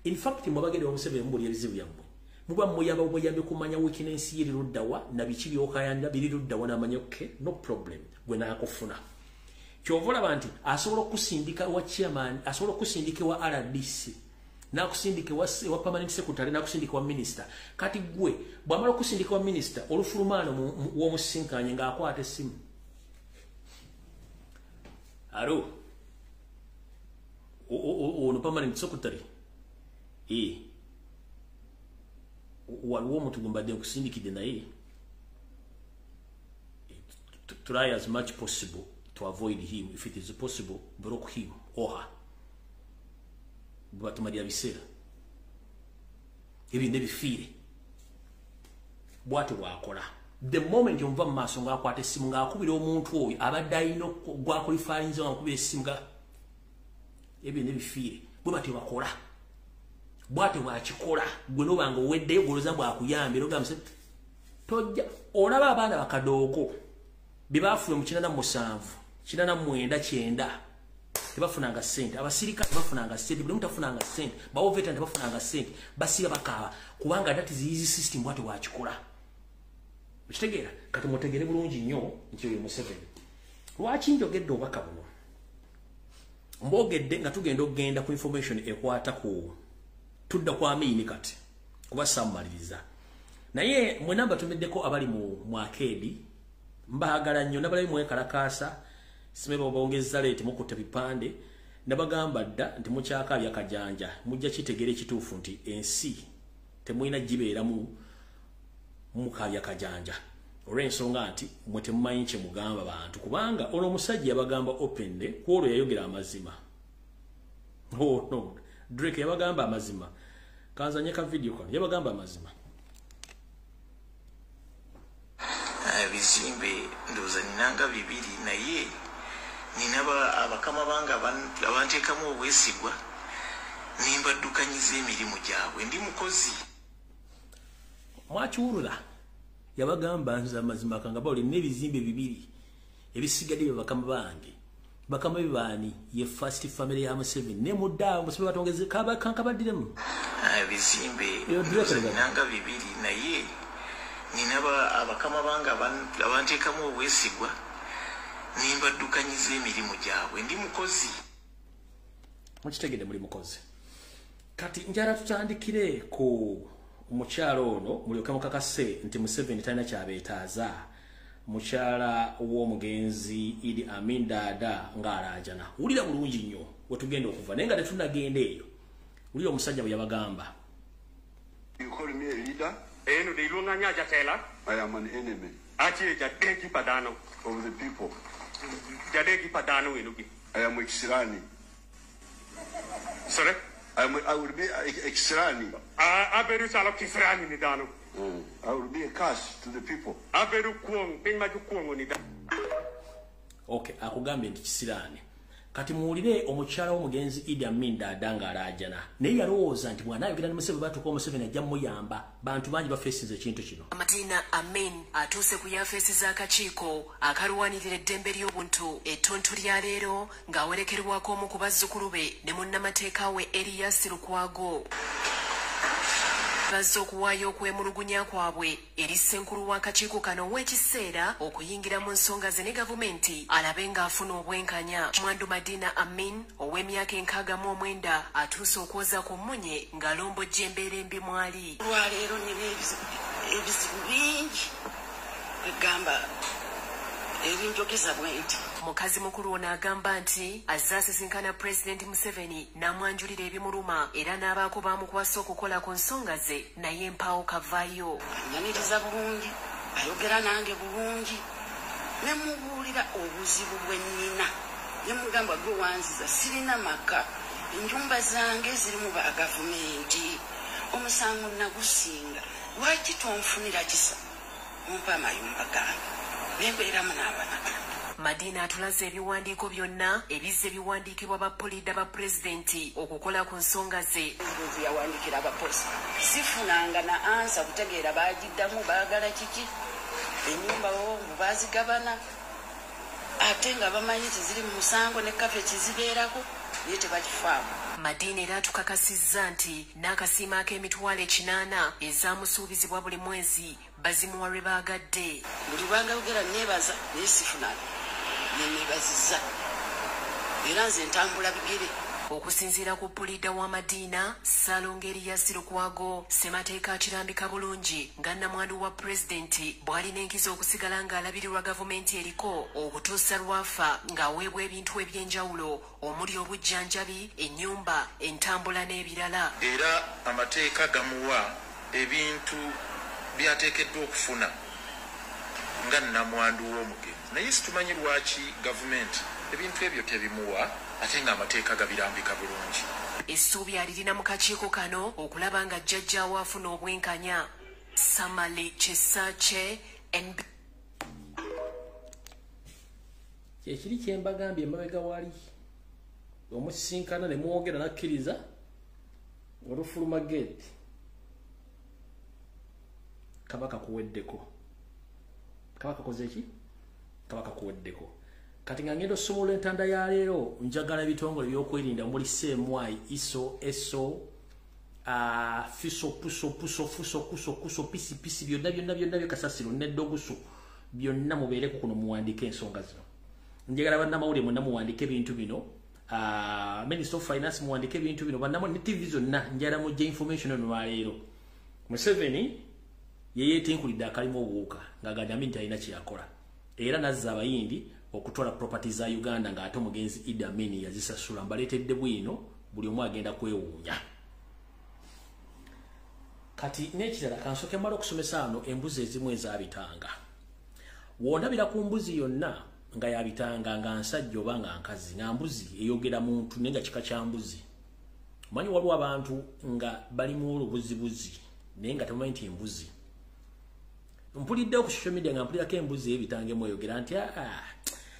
S1: In fact mwabagere wa Museveni mbuli ebizibu byammwe muba muyamba obuyambe kumanya weakness ye liruddawa na biki byokayanda biri luddawa n'amanya okay no problem gwe naakufuna. Kyovola banti asobola okusindika wa chairman, asobola okusindika wa RDC nakusindika wa permanent secretary nakusindika wa minister. Kati gwe bwamala okusindika wa minister olufulumaano w'omusinkanye ng'akwata essimu. Alo ono permanent secretary waliwo omuntu gumbadde nkusindikidde naye try as much possible to avoid him. If it is possible block him or her. Bwatumalya biseera ebyo nebifiire bwate bwakola. The moment omuva mu maaso ng'akwata essimu ng'akubira omuntu oyo abadde alina gwakulifaayinza ng'akubira essimu nga ebyo nebifiire bwe bate bakola bwate bwakikola. Gwe nobanga oweddeyo goloza bwakuyambira ogamba tojja olaba abaana bakadoogo bye baafuye mu 87 89 tebafunanga ssente. Abasirikale bafunanga ssente buli mutafunanga ssente bawo veteran tebafunanga ssente basiba bakaaba kubanga that is easy system bwate bwakikola. Kitegeera kati mutegere bulungi nnyo nti oyo Museveni lwaki njogedde obubaka buno mbogedde nga tugenda okugenda ku information ekwata ku tudda kwa Amin kati kuba sammaliriza naye mwe namba tumiddeko abali mu arcade mbagala nnyo nabalayi mwekalakaasa simeba bongeza leti mukutte bipande nabagamba dda nti mukyakabya kajanja mujja kitegere kituufu nti ensi temwina gibeera mukabya kajanja olw'ensonga nti mwe temumanyi kye mugamba bantu kubanga ono omusajja yabagamba openly kwolwo yayogera amazima. No Drake yabagamba amazima kanzanye ka video kano yabagamba amazima.
S2: Bizimbe ndoza ninanga bibiri naye ninaba abakama banga abanteekamu obwesigwa nimbaddukanyiza emirimu gyabwe ndi mukozi.
S1: Mwakiwulula yabagamba nza amazima kanga bawuli n'ebizimbe bibiri ebisigadde bakama bange bakama bibani ye first family ya Museveni ne mudda Museveni batongeze kankabadiremu
S2: bizimbe nanga bibiri naye ninaba abakama banga abanteekamu obwesigwa nimbaddukanyiza emirimu gyabwe ndi mukozi.
S1: Mukitegedde muli mukozi. Kati njala tutandikire ku mukyalo ono mulyoka mukakase nti Museveni talina kyabeetaaza mukyala w'omugenzi Idi Amin Dada ng'alaajana. Wulira bulungi nnyo we tugenda okuva naye nga tetunnagenda eyo. Wulira omusajja bwe yabagamba
S3: You call me a leader?
S4: Eno de ilunganya jatela.
S3: I am an enemy.
S4: Achi jadeki padano.
S3: Of the people.
S4: Jadeki padano enuki.
S3: I am Exirani.
S4: Sorry?
S3: I will be Exirani.
S4: Aberu salo kisrani ni dano.
S3: I will be a curse to the people.
S4: Aberu kuong, pengmaju kuong ni dano.
S1: Okay, akugambe nti kisirani. Kati muwulire omukyala w'omugenzi Idi Amin Dada ng'alaajana. Naye yalowooza nti bw'anaayogera ne Museveni batuuka Museveni ajja muyamba. Bantu bangi bafeesinze ekintu kino.
S5: Madina Amin atuuse ku yafeesiza akakiiko akalwanirira eddembe ly'obuntu ettuntu lya leero ng'awerekerwako omu ku bazzukulu be ne munnamateeka we Erias Lukwago. Bazze okuwaayo okwemulugunya kwabwe eri ssenkulu w'akakiiko kano w'ekiseera okuyingira mu nsonga ze ne gavumenti alabe ng'afuna obwenkanya. Mwandu Madina Amin ow'emyaka 69 atuuse okwoza ku mmunye ng'alombojja embeera embi mwali.
S6: Lwaleero nina ebizibu bingi egamba ebinjogeza bwenti.
S5: Mukazi mukulu ono agamba nti azze asisinkana Pulezidenti Museveni n'amwanjulira ebimuluma era n'abaako baamukwasa okukola ku nsonga ze naye empaawo kavaayo.
S6: Anyaniriza bulungi, ayogera nange bulungi, ne mubuulira obuzibu bwe nnina. Ne mugamba gwe wanziza sirina maka, enjumba zange zirimu ba gavumenti, omusango nagusinga, lwaki tonfunira kisa ompa amayumba gange nembeeramu n'abantu.
S5: Madina atulaze ebiwandiiko byonna ebizze biwandiikibwa bapoliida ba pulezidenti okukola ku nsonga ze.
S6: Nzi yawandikira abapolisi sifunanga na ansa kutegeera baagiddamu baagala kiki, ennyumba mu baazigabana ate nga bamanyi tiziri mu musango ne kafeti zibeerako naye tebakifaamu.
S5: Madina era atukakasizza nti n'akasiima ak'emitwalo 80 ezaamusuubizibwa buli mwezi bazimuwa lwe baagadde.
S6: Buli lwangayogera neebaza naye sifunanga. Nenebaziza era nze ntambula bigere.
S5: Okusinziira ku puliida wa Madina Ssaalongo Erias Lukwago ssemateeka akirambika bulungi nga nnamwandu wa pulezidenti bw'alina enkizo okusigala ng'alabirirwa gavumenti eriko okutuusa lwafa ng'aweebwa ebintu eby'enjawulo omuli obujjanjabi, ennyumba, entambula n'ebirala.
S2: Era amateeka gamuwa ebintu by'ateekeddwa okufuna nga nnamwandu w'omugenzi. Naye situmanyi lwaki gavumenti ebintu ebyo tebimuwa ate nga amateeka gabirambika bulungi.
S5: Essuubi alirina mu kakiiko kano okulaba nga jjajjaawo afuna obwenkanya. Samale Kyesakye NB.
S1: Kyekiri kye mbagambye emabega wali omusisinkana ne mwogera nakkiriza olufuluma gate Kabaka kuweddeko. Kabaka koze ki? Kabaka kuweddeko. Kati nga ngendo somola entanda ya leero njagala bitongole byokwerinda muri semwai iso eso fiso puso fuso kuso pisi byonna kasasiro neddoguso byonna mubeere kuno muwandike ensonga zino. Njagala bannamawulire mwenna muwandike ebintu bino. Minister of Finance muwandike ebintu bino bannamu ne TV zonna njagala mujje information eno leero. Museveni yeye tinkulidde akalimu obuwuka ng'agambye nti alina kye yakola. Era nazza abayindi okutwala property za Uganda ng'ate omugenzi Idi Amin yazisasula mbaleetedde bwino buli omu agenda kwewuunya. Kati n'ekirala kansooke mala okusomesa wano embuzi ezimu ezaabitanga. W'ondabira ku mbuzi yonna nga yabitanga nga nsajja oba nga nkazi nga mbuzi eyogera muntu naye nga kika kya mbuzi. Omanyi waliwo abantu nga balimu olubuzibuzi naye nga temumanyi nti embuzi. Mpuliddewo ku social media nga mpulirako embuzi ebitangemu eyogera nti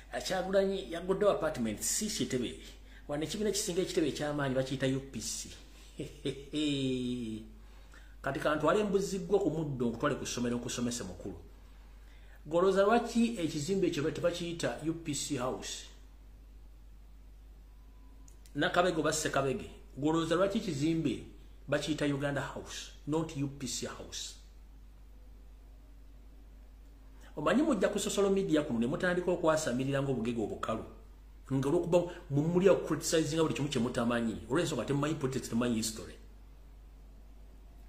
S1: Kyagulanyi yaguddewo apartment si kitebe wane ekibiina ekisinga ekitebe eky'amaanyi bakiyita UPC. Kati kantwale embuzi gwo ku muddo nkutwale ku ssomero nkusomese mukulu. Golooza lwaki ekizimbe ekyo tebakiyita UPC house? Nakabege oba Ssekabege, golooza lwaki ekizimbe bakiyita Uganda house not UPC house? Omanyi mujja ku social media kuno ne mutandika okwasamirira ng'obugege obukalu nga olw'okuba mumulya okukriticizinga buli kimu kye mutamanyi olw'ensonga temumanyi politics temumanyi history.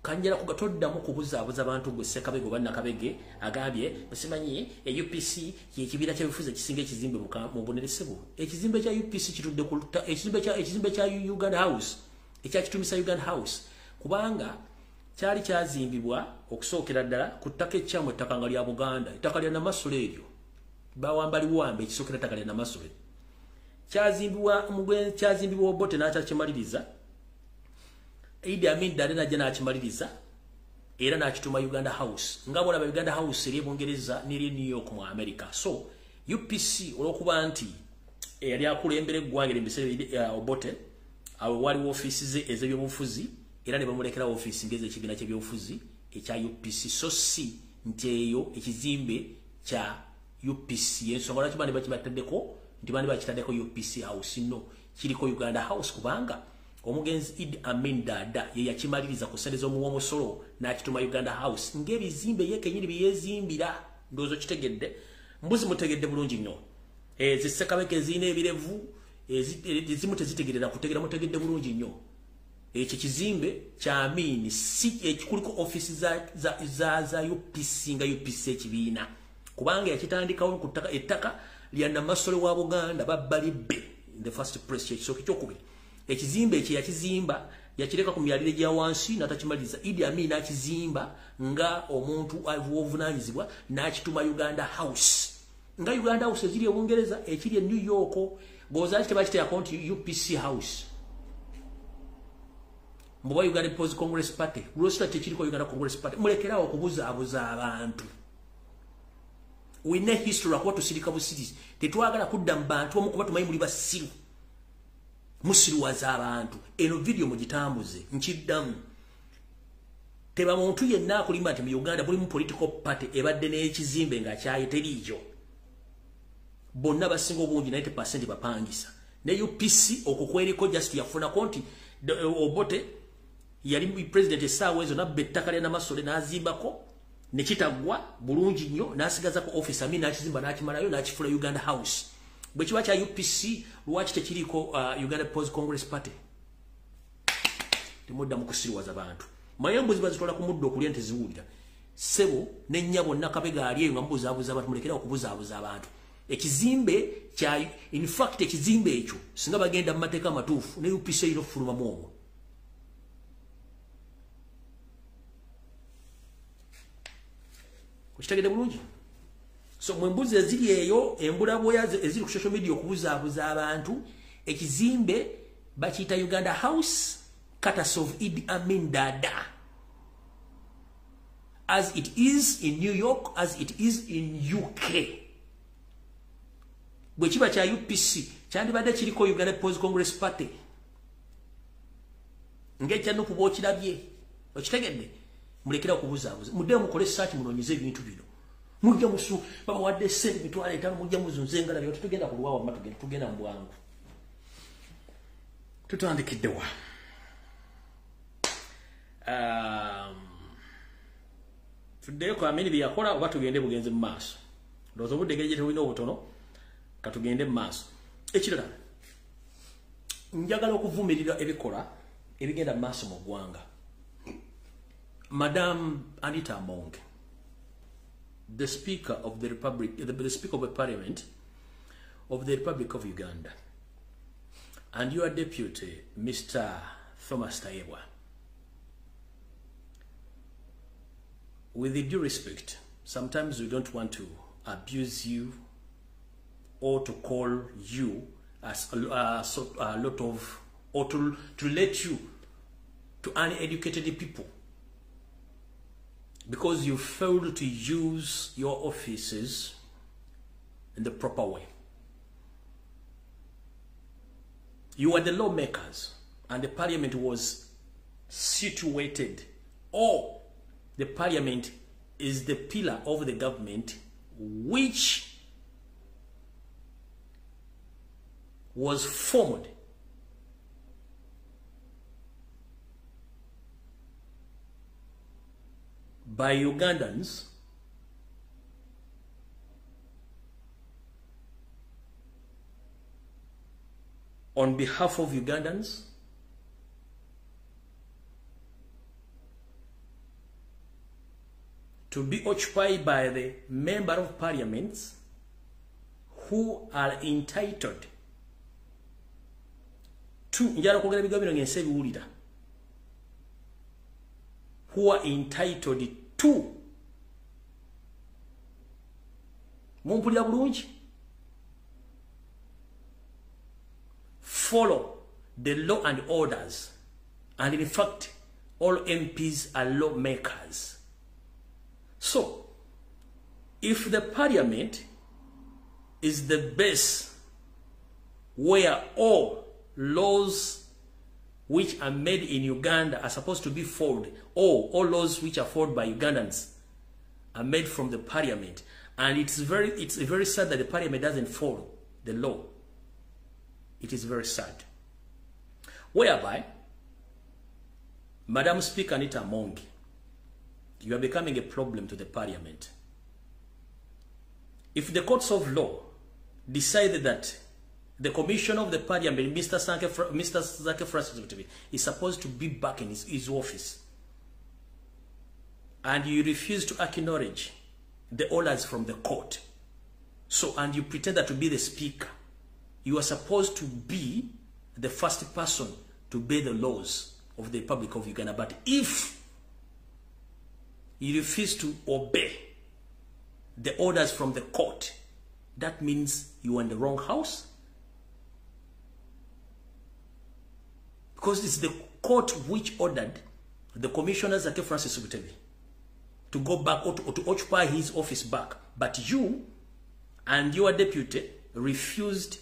S1: Kanjala kugatoddamu kubuzaabuza abantu gwe Ssekabege oba Nakabege agambye musimanyi UPC y'ekibiina ky'ebifuzi ekisinga ekizimbe mu Buneresebu. Ekizimbe kya UPC kitudde ku ekizimbe kya Uganda house ekyakitumisa Uganda house kubanga kyali kyazimbibwa okusookera ddala ku ttaka ekyamu ettaka nga lya Buganda, ettaka lya Namasole eryo bawambaliwambe ekisookera ettaka lya Namasole kyazimbibwa Obote n'akyakimaliriza. Idi Amin Dada najja n'akimaliriza era n'akituma Uganda House nga bwolaba Uganda House eri e Bungereza n'eri New York mu America. So UPC olw'okuba nti yali akulembera eggwanga ebiseera Obote awo waliwo ofiisi ze ez'ebyobufuzi era ne bamulekera ofiisi ng'ez'ekibiina ky'ebyobufuzi ekya UPC. So si nti eyo ekizimbe kya UPC ensonga lwaki bandi bakibattaddeko nti bandi bakitaddeko UPC House. No, kiriko Uganda House kubanga omugenzi Idi Amin Dada ye yakimaliriza ku ssente z'omuwomusolo n'akituma Uganda House ng'ebizimbe ye kenyini byezimbira. Ndowooza kitegedde, mbuzi mutegedde bulungi nnyo. Zissekabeke ezirina ebirevu ezimu tezitegerera kutegera mutegedde bulungi nnyo. Ekyo kizimbe kya Amin si ekikuliko office za UPC nga UPC ekibiina kubanga yakitandikawo ku ettaka lya Namasole wa Buganda babbalibbe in the first place. Kyekisooka ekyokubiri ekizimbe ekyo yakizimba yakireka ku myalire gya wansi n'atakimaliriza. Idi Amin n'akizimba nga omuntu ovunaanyizibwa n'akituma Uganda House nga Uganda House eziri e Bungereza ekiri e New York goza tebakiteekako nti UPC House. Mbuba Uganda People's Congress Party Rosta tekiriko Uganda Congress Party. Mulekerawo okubuzaabuza abantu. Wine history akwa tusirika busirizi tetwagala kudda mu bantu omu kuba tumanyi muli basiru musiruwaza abantu. Eno video mugitambuze nkiddamu teba muntu yenna akulimba nti mu Uganda mulimu political party ebadde n'ekizimbe nga kyayiteriijo bonna basinga obungi 90% bapangisa ne UPC okukweriko just yafunako nti Obote yali president essaawa ezo nabba ettaka lya Namasole n'azimbako nekitagwa bulungi nnyo n'asigazako office Amin n'akizimba n'akimalayo n'akifula Uganda House. Bwe kiba kya UPC lwaki tekiriko Uganda People's Congress Party? Temudda mu kusiriwaza bantu. Mayambuzi bazitwala ku muddo okulya nteziwulira. Sebo n'ennyabo Nakabega ali eyo nga mubuzaabuza abantu mulekera okubuzaabuza abantu. Ekizimbe kya in fact ekizimbe ekyo singa bagenda mu mateeka amatuufu ne UPC iro fuluma mwomo. Kukitegedde bulungi. So mwembuzi eziri eyo embulaboya eziri ku social media okubuzaabuza abantu ekizimbe bakiyita Uganda House courtesy of Idi Amin Dada, as it is in New York, as it is in UK. Bwe kiba kya UPC kyandibadde kiriko Uganda People's Congress Party ng'ekya Nukuba okirabye okitegedde mulekera okubuzaabuza mudde mukole search munoonyeze ebintu bino mujja musu baba wadde sente mitwalo 5 mujja muzunze ngala byo tugenda kulwawa matu tugenda mu bwangu tutandikidde wa tuddeyo kwa Amin byakola oba tugende bugenze mu maaso ndowooza obudde engeri gye tulina obutono katugende mu maaso. Ekirala njagala okuvumirira ebikola ebigenda mu maaso mu ggwanga. Madam Anita Among, the Speaker of the Republic, the Speaker of the Parliament of the Republic of Uganda, and your Deputy, Mr. Thomas Tayebwa, with the due respect, sometimes we don't want to abuse you or to call you as a lot of, or to relate you to uneducated people, because you failed to use your offices in the proper way. You are the lawmakers, and the parliament was situated, or the parliament is the pillar of the government which was formed by Ugandans on behalf of Ugandans to be occupied by the member of parliaments who are entitled to njala kwogera bigabiro ngense biwulira who are entitled to. Mumpulira bulungi. Follow the law and orders. And in fact, all MPs are lawmakers. So, if the parliament is the base where all laws which are made in Uganda are supposed to be followed, or all laws which are followed by Ugandans are made from the parliament, and it's very sad that the parliament doesn't follow the law. It is very sad. Whereby, Madam Speaker Anita Amongi, you are becoming a problem to the parliament. If the courts of law decided that the commissioner of the parliament, Mr. Zake Francis Mutebi, is supposed to be back in his office, and you refuse to acknowledge the orders from the court, and you pretend that to be the speaker, you are supposed to be the first person to obey the laws of the Republic of Uganda. But if you refuse to obey the orders from the court, that means you are in the wrong house. Because it's the court which ordered the commissioner Zake Francis Mutebi to go back or to occupy his office back. But you and your deputy refused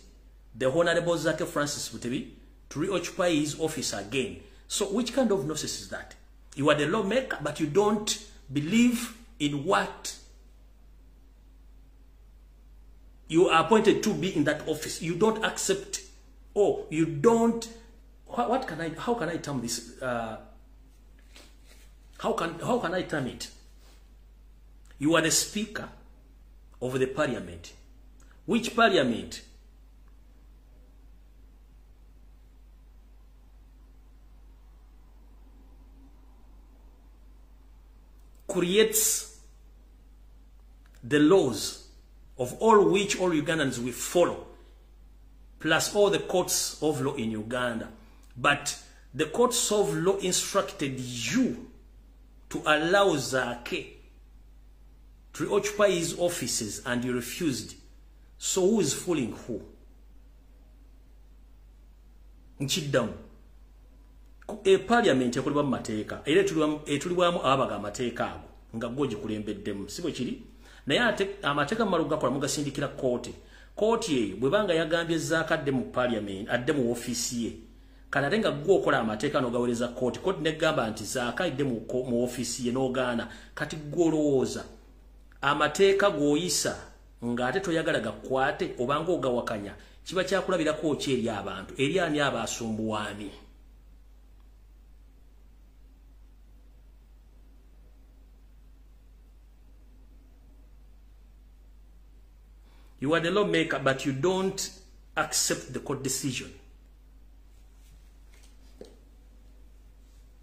S1: the Honorable Zake Francis Mutebi to reoccupy his office again. So which kind of nonsense is that? You are the lawmaker, but you don't believe in what you are appointed to be in that office. You don't accept, you don't. How can I term this? How can I term it? You are the speaker of the parliament. Which parliament? Creates the laws of all which all Ugandans will follow, plus all the courts of law in Uganda. But the courts of law instructed you to allow Zake to occupy his offices, and you refused. So who is fooling who? Nchiddamu. Parliament yakolebwa mu mateeka era etulibwamu abaga amateeka ago nga gwogi kulembeddemu sibo kiri naye ate amateeka malu gakola mugasindikira kooti eyo bwebanga yagambye Zaake adde mu parliament adde mu office ye kale ate nga gwo okola amateeka n'ogawereza kooti negamba nti Zaake adde mu office ye n'ogaana kati gwo olowooza amateeka g'oyisa ng'ate toyagala gakwate obanga ogawakanya kiba kyakulabirako ki eri abantu eri ani aba asumbuwaani. You are the lawmaker, but you don't accept the court decision.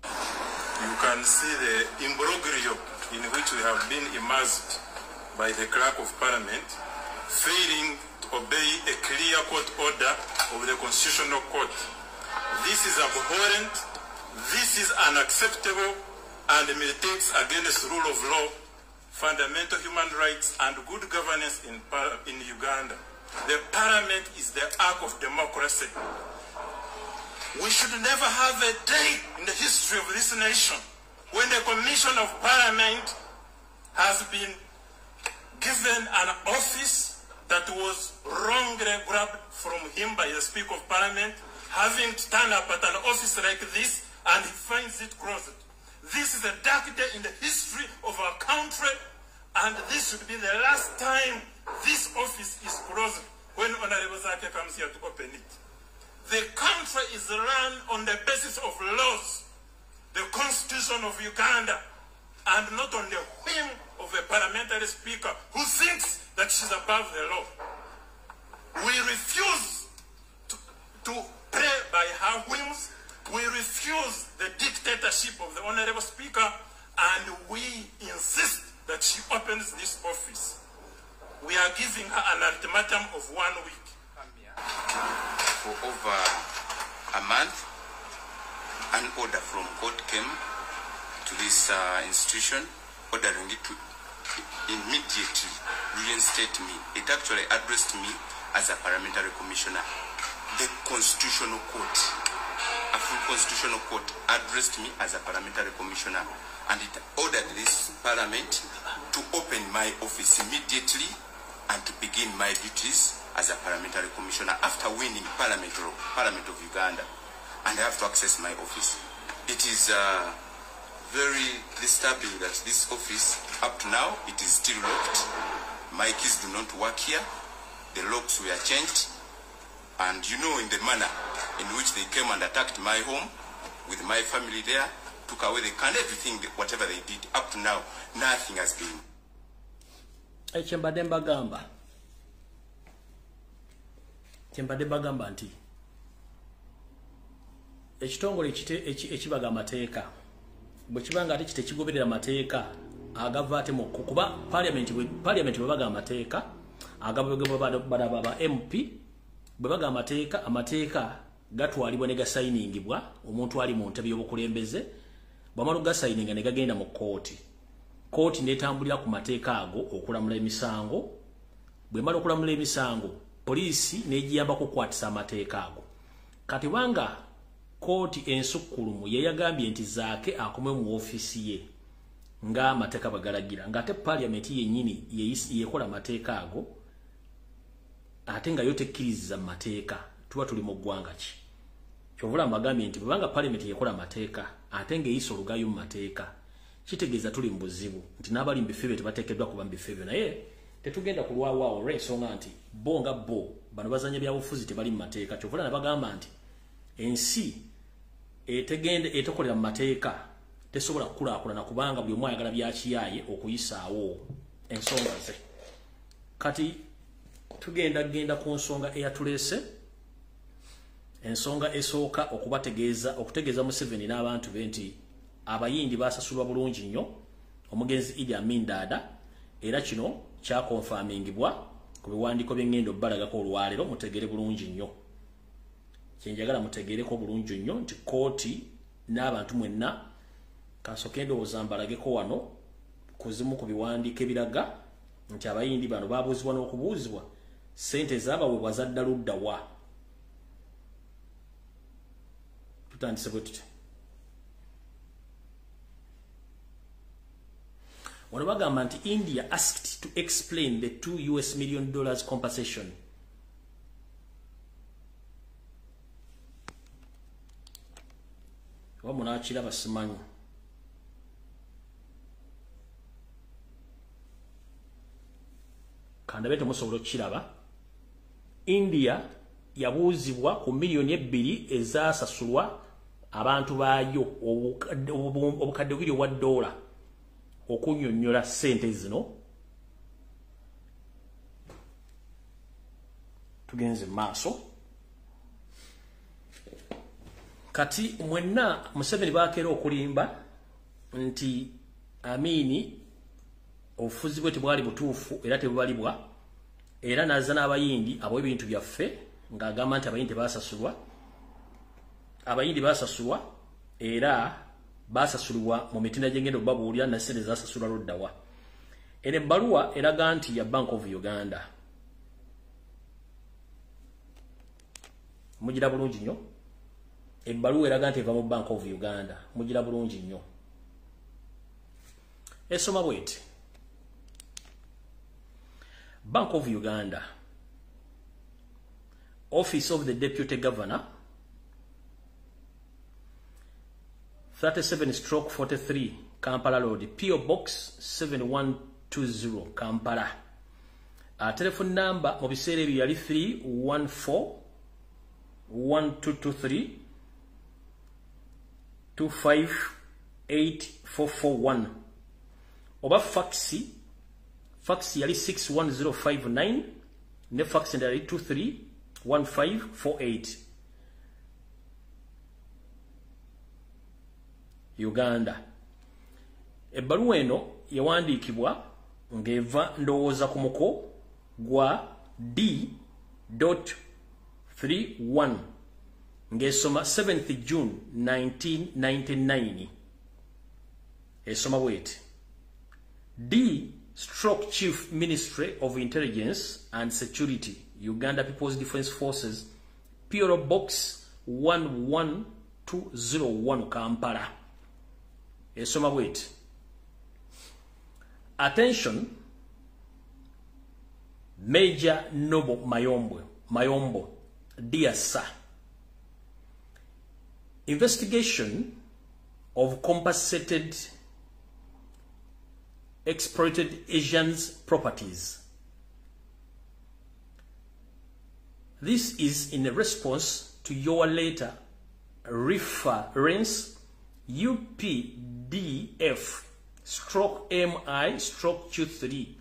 S7: You can see the imbroglio in which we have been immersed by the clerk of parliament, failing to obey a clear court order of the constitutional court. This is abhorrent, this is unacceptable, and militates against the rule of law, fundamental human rights, and good governance in Uganda. The parliament is the ark of democracy. We should never have a day in the history of this nation when the commission of parliament has been given an office that was wrongly grabbed from him by the Speaker of Parliament, having to turn up at an office like this, and he finds it closed. This is a dark day in the history of our country, and this should be the last time this office is closed when Honorable Zake comes here to open it. The country is run on the basis of laws, the Constitution of Uganda, and not on the whim of a parliamentary speaker who thinks that she's above the law. We refuse to play by her whims. We refuse the dictatorship of the Honorable Speaker, and we insist that she opens this office. We are giving her an ultimatum of 1 week.
S8: For over a month, an order from court came to
S9: this institution, ordering it to immediately reinstate me. It actually addressed me as a parliamentary commissioner. The Constitutional Court, a full Constitutional Court, addressed me as a parliamentary commissioner, and it ordered this parliament to open my office immediately and to begin my duties as a parliamentary commissioner after winning Parliament of Uganda, and I have to access my office. It is very disturbing that this office, up to now, it is still locked. My keys do not work here. The locks were changed, and you know, in the manner in which they came and attacked my home with my family there, took away the can, everything, whatever they did, up to now, nothing has been.
S1: Chembade bagamba nti ekitongole ekibaga amateeka bwe kibanga ate kitekigoberera amateeka agava ate mu kuba parliament bwe baga amateeka agabagaba ba MP bwe baga amateeka gatwalibwa ne gasayiningibwa omuntu ali mu ntebe y'obukulembeze bwamala gasayinga ne gagenda mu kooti netambulira ku mateeka ago okulamula emisango bwe mala okulamula emisango poliisi negiyamba kukwatisa amateeka ago kati wanga kooti ensukkulumu yeyagambye nti zaake akome mu ofisi ye nga amateeka bagalagira ngate parliament yennyini yekola amateeka ago ate nga yo tekkiriza mateeka tuba tuli mu ggwanga ki kyovula magambye nti bwanga parliament yekola amateeka ate nga eyisa olugayo mu mateeka kitegeeza tuli mu buzibu nti n'abali mu bifeebyo tebateekeddwa kuba mu bifeebyo naye tetugenda kulwawaawo olw'ensonga nti bo nga bo bano bazanya byabufuzi tebali mu mateeka kyovula nabagamba nti ensi etekolera mu mateeka tesobola kukulaakulana kubanga buli omu ayagala byakiyaaye okuyisaawo ensonga ze kati tugenda ku nsonga eyatuleese ensonga esooka okutegeeza Museveni n'abantu be nti abayindi basasulwa bulungi nnyo omugenzi Idi Amin Dada era kino kyakonfamingibwa ku biwandiiko by'engendo balagako olwaleero mutegere bulungi nnyo kyenjagala mutegereko bulungi nnyo nti kooti n'abantu mwenna kasooka endowooza mbalageko wano kuzimu ku biwandiiko ebiraga nti abayindi bano babuuzibwa n'okubuuzibwa ssente zaabaweebwa zadda ludda wa tutandise bwe tuti wano bagamba nti India asked to explain the $2 million compensation. Wamuna kiraba simanyi. Kandabeto musobola kiraba. India yabuuzibwa ku miliyoni 2 ezasasulwa abantu baayo obukadde bubiri wa dola okunyonnyola sente zino tugenze maaso kati mwenna Museveni bakeera okulimba nti Amini obufuzi bwe tebwali butuufu era tebubalibwa era naza n'abayindi abo ebintu byaffe ng'agamba nti abayindi basasulwa era basasulwa mu mitinda gy'engendo babuulira na ssente zasasulwa loddawa ene ebbaluwa eraga nti ya Bank of Uganda mugira bulungi nnyo ebbaluwa eraga nti eva mu Bank of Uganda mugira bulungi nnyo esoma bweti Bank of Uganda Office of the Deputy Governor 37/43 Kampala Road PO Box 7120 Kampala telephone number mu biseera ebyo yali 314-1223 258-441 oba fax yali 61059 ne fax yali 231548 Uganda. Ebbaluwa eno yawandiikibwa ng'eva ndowooza ku muko gwa D.31 ng'esoma 7th June 1999. esoma bweti D stroke Chief Ministry of Intelligence and Security Uganda People's Defence Forces PO Box 11201 Kampala esoma bweti attention Major Noble Mayombo dear sir, investigation of compensated exploited Asians properties. This is in response to your letter reference UPDF stroke MI stroke Q3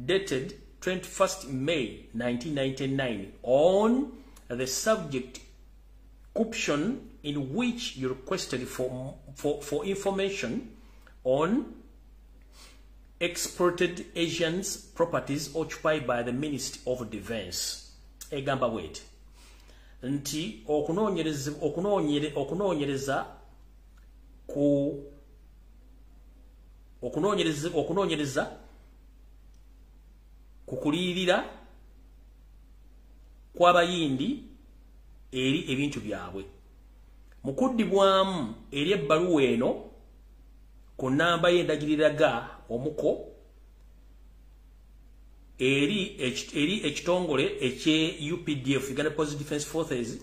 S1: dated 21st May 1999 on the subject option in which you requested for information on exported Asians properties occupied by the Ministry of Defense. Egamba wait. Nti okunonyereza kukulirira kw'abayindi eri ebintu byabwe mukuddibwamu eri ebbaluwa eno ku nnamba y'endagiriraga omuko eri ekitongole ekye UPDF Uganda People's Defence Forces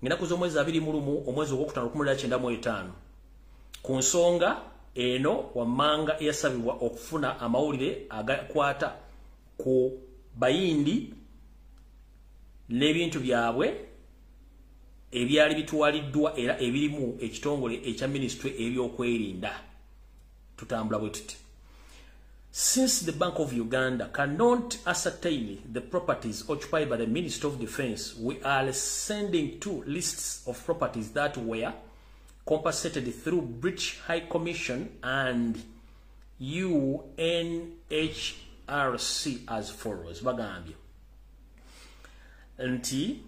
S1: ng'ennaku z'omwezi 21 omwezi ogwokutaano 1995 ku nsonga eno wammanga eyasabibwa okufuna amawulire agakwata ku bayindi n'ebintu byabwe ebyali bitwaliddwa era ebirimu ekitongole ekya ministry ebyokwerinda tutambula bwe tuti. Since the Bank of Uganda cannot ascertain the properties occupied by the Ministry of Defense, we are sending 2 lists of properties that were compensated through British High Commission and UNHRC as follows. Bagambye nti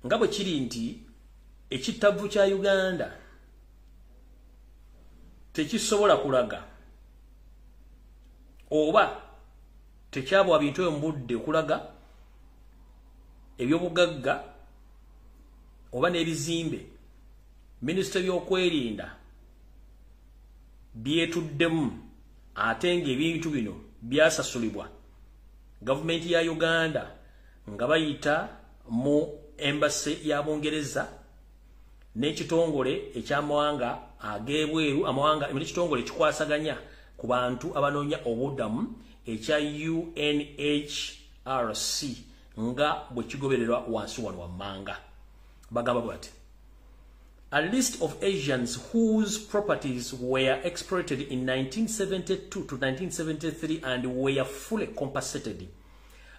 S1: nga bwe kiri nti ekittavu kya Uganda tekisobola kulaga oba tekyabwa bintu embudde okulaga ebyobugagga oba n'ebizimbe minisitule by'okwerinda byetuddemu ate ng'ebintu bino byasasulibwa gavumenti ya Uganda nga bayita mu embassy ya Bungereza n'ekitongole eky'amawanga ag'ebweru amawanga ekitongole ekikwasaganya ku bantu abanoonya obuddamu ekya UNHRC nga bwe kigobererwa wansi wano wammanga. Bagamba bwati a list of Asians whose properties were exploited in 1972 to 1973 and were fully compensated.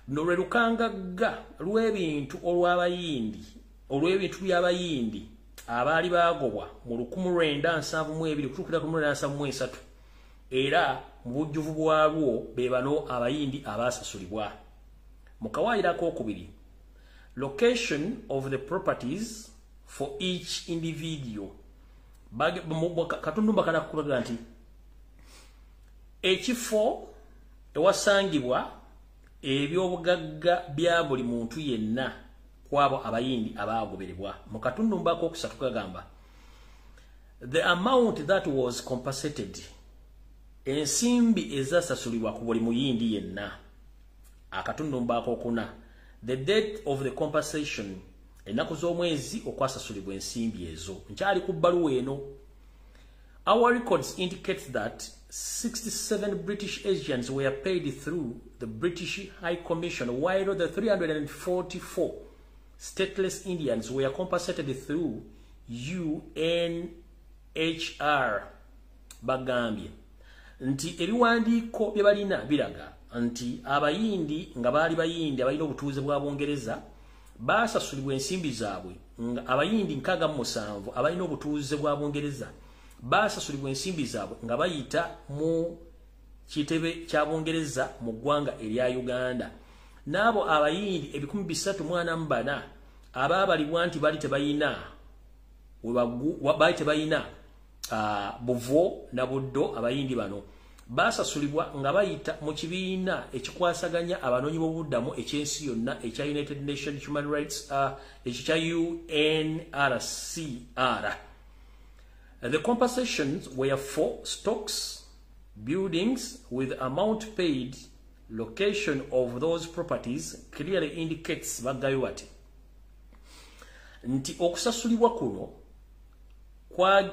S1: Lwe lukangagga lw'ebintu olw'ebintu by'abayindi abaali bagobwa mu 1972 kutuukira ku 1973 era mu bujjuvu bwalwo be bano abayindi abaasasulibwa. Mu kawaayiro ak'okubiri, location of the properties for each individual. Katundumba kana kulaga nti ekifo ewasangibwa ebyobugagga bya buli muntu yenna kwabo abayindi abaagobererwa. Mu katundumba ak'okusatu kagamba the amount that was compensated, ensimbi ezasasulibwa ku buli muyindi yenna. Akatundumba ak'okuna the date of the compensation, ennaku z'omwezi okwasasulibwa ensimbi ezo. Nkyali ku bbaluwa eno. Our records indicate that 67 British Asians were paid through the British High Commission, while the 344 stateless Indians were compensated through UNHR. Bagambye nti ebiwandiiko bye balina biraga nti abayindi nga baali bayindi abalina obutuuze bwa Bungereza baasasulibwa ensimbi zaabwe. Abayindi 67 abalina obutuuze bwa Bungereza baasasulibwa ensimbi zaabwe nga bayita mu kitebe kya Bungereza mu ggwanga erya Uganda. N'abo abayindi 344 abaabalibwa nti baali tebayina Buvo na Buddo abayindi bano basasulibwa nga bayita mu kibiina ekikwasaganya abanoonyi b'obuddamu ekyensi yonna ekya United Nations Human Rights ekya UNRCR. The compensations were for stocks, buildings, with amount paid. Location of those properties clearly indicates bagayuati nti okusasulibwa kuno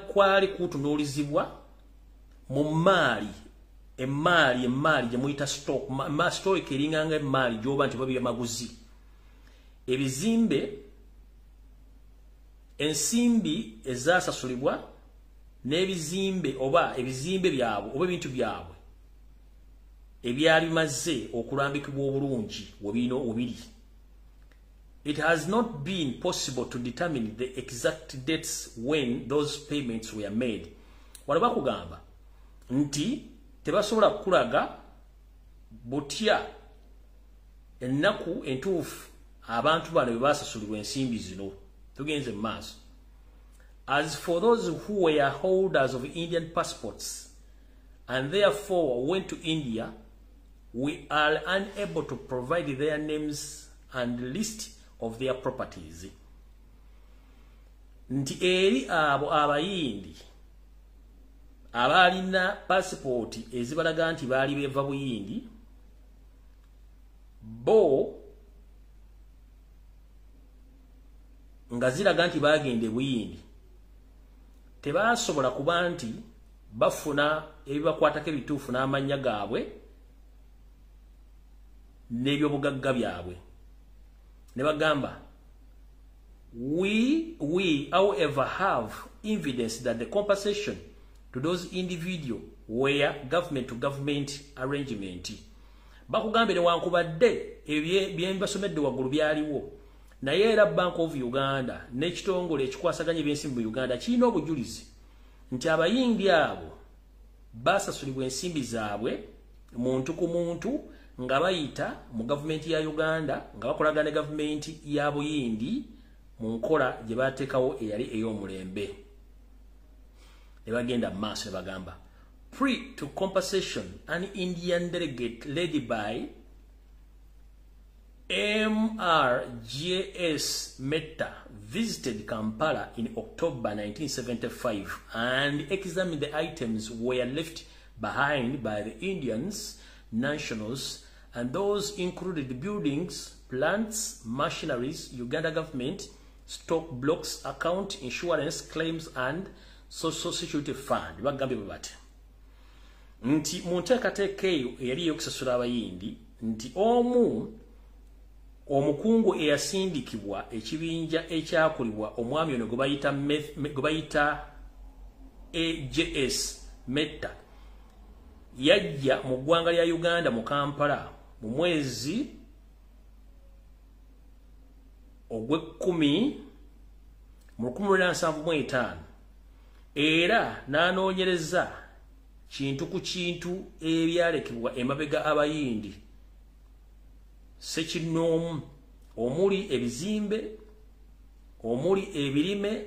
S1: kwali kutunuulizibwa mu mmaali emmaali gye muyita stock stock eringanga emmaali gy'oba nti babya maguzi ebizimbe ensimbi ezasasulibwa n'ebizimbe oba ebizimbe byabwe oba ebintu byabwe ebyali bimaze okulambikibwa obulungi webiri. It has not been possible to determine the exact dates when those payments were made. Walaba kugamba nti tebasobola kulaga butya ennaku entuufu abantu bano bwe basasulibwa ensimbi zino. Tugenze mu maaso. As for those who were holders of Indian passports and therefore went to India, we are unable to provide their names and list of their properties. Nti eri abo abayindi abalina passport ezibalaga nti baali beva buyindi bo nga ziraga nti bagende buyindi tebasobola kuba nti bafuna ebibakwatako ebituufu n'amannya gaabwe n'ebyobugagga byabwe ne bagamba we however have evidence that the compensation to those individuals were government to government arrangement. Bakugambire wankubadde ebyembasomedde waggulu byaliwo naye era Bank of Uganda n'ekitongole ekikwasaganya ebyensimbi mu Uganda kirina obujulizi nti abayindi abo basasulibwa ensimbi zaabwe muntu ku muntu nga bayita mu government ya Uganda nga bakolagana ne government ya Buyindi mu nkola gye bateekawo eyali ey'omulembe. Ne bagenda mu maaso ne bagamba pre to compensation, an Indian delegate led by MRJS Mehta visited Kampala in October 1975 and examined the items were left behind by the Indians nationals, and those included buildings, plants, machineries, Uganda government, stock blocks, account, insurance claims, and social security fund. Bagambye bati nti munteekateeka eyo eyali yokusasula abayindi nti omukungu eyasindikibwa ekibinja ekyakulibwa omwami ono gwe bayita AJS Mehta yajja mu ggwanga lya Uganda mu Kampala mu mwezi ogw'ekkumi mu 1975 era n'anoonyereza kintu ku kintu ebyalekebwa emabega abayindi sekinoomu omuli ebizimbe, omuli ebirime,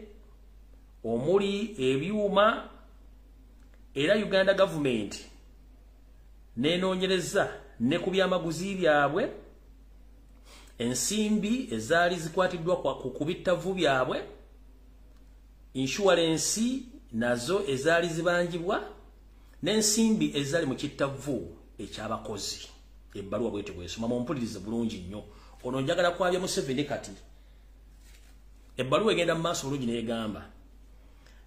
S1: omuli ebyuma, era Uganda government nenoonyereza ne ku byamaguzi byabwe, ensimbi ezaali zikwatiddwa ku bittavu byabwe, insurance nazo ezaali zibanjibwa, n'ensimbi ezaali mu kittavu ekyabakozi. Ebbaluwa bwete bwesoma mumpulirize bulungi nnyo. Ono njagala kwabya Museveni kati. Ebbaluwa egenda mu maaso bulungi n'egamba.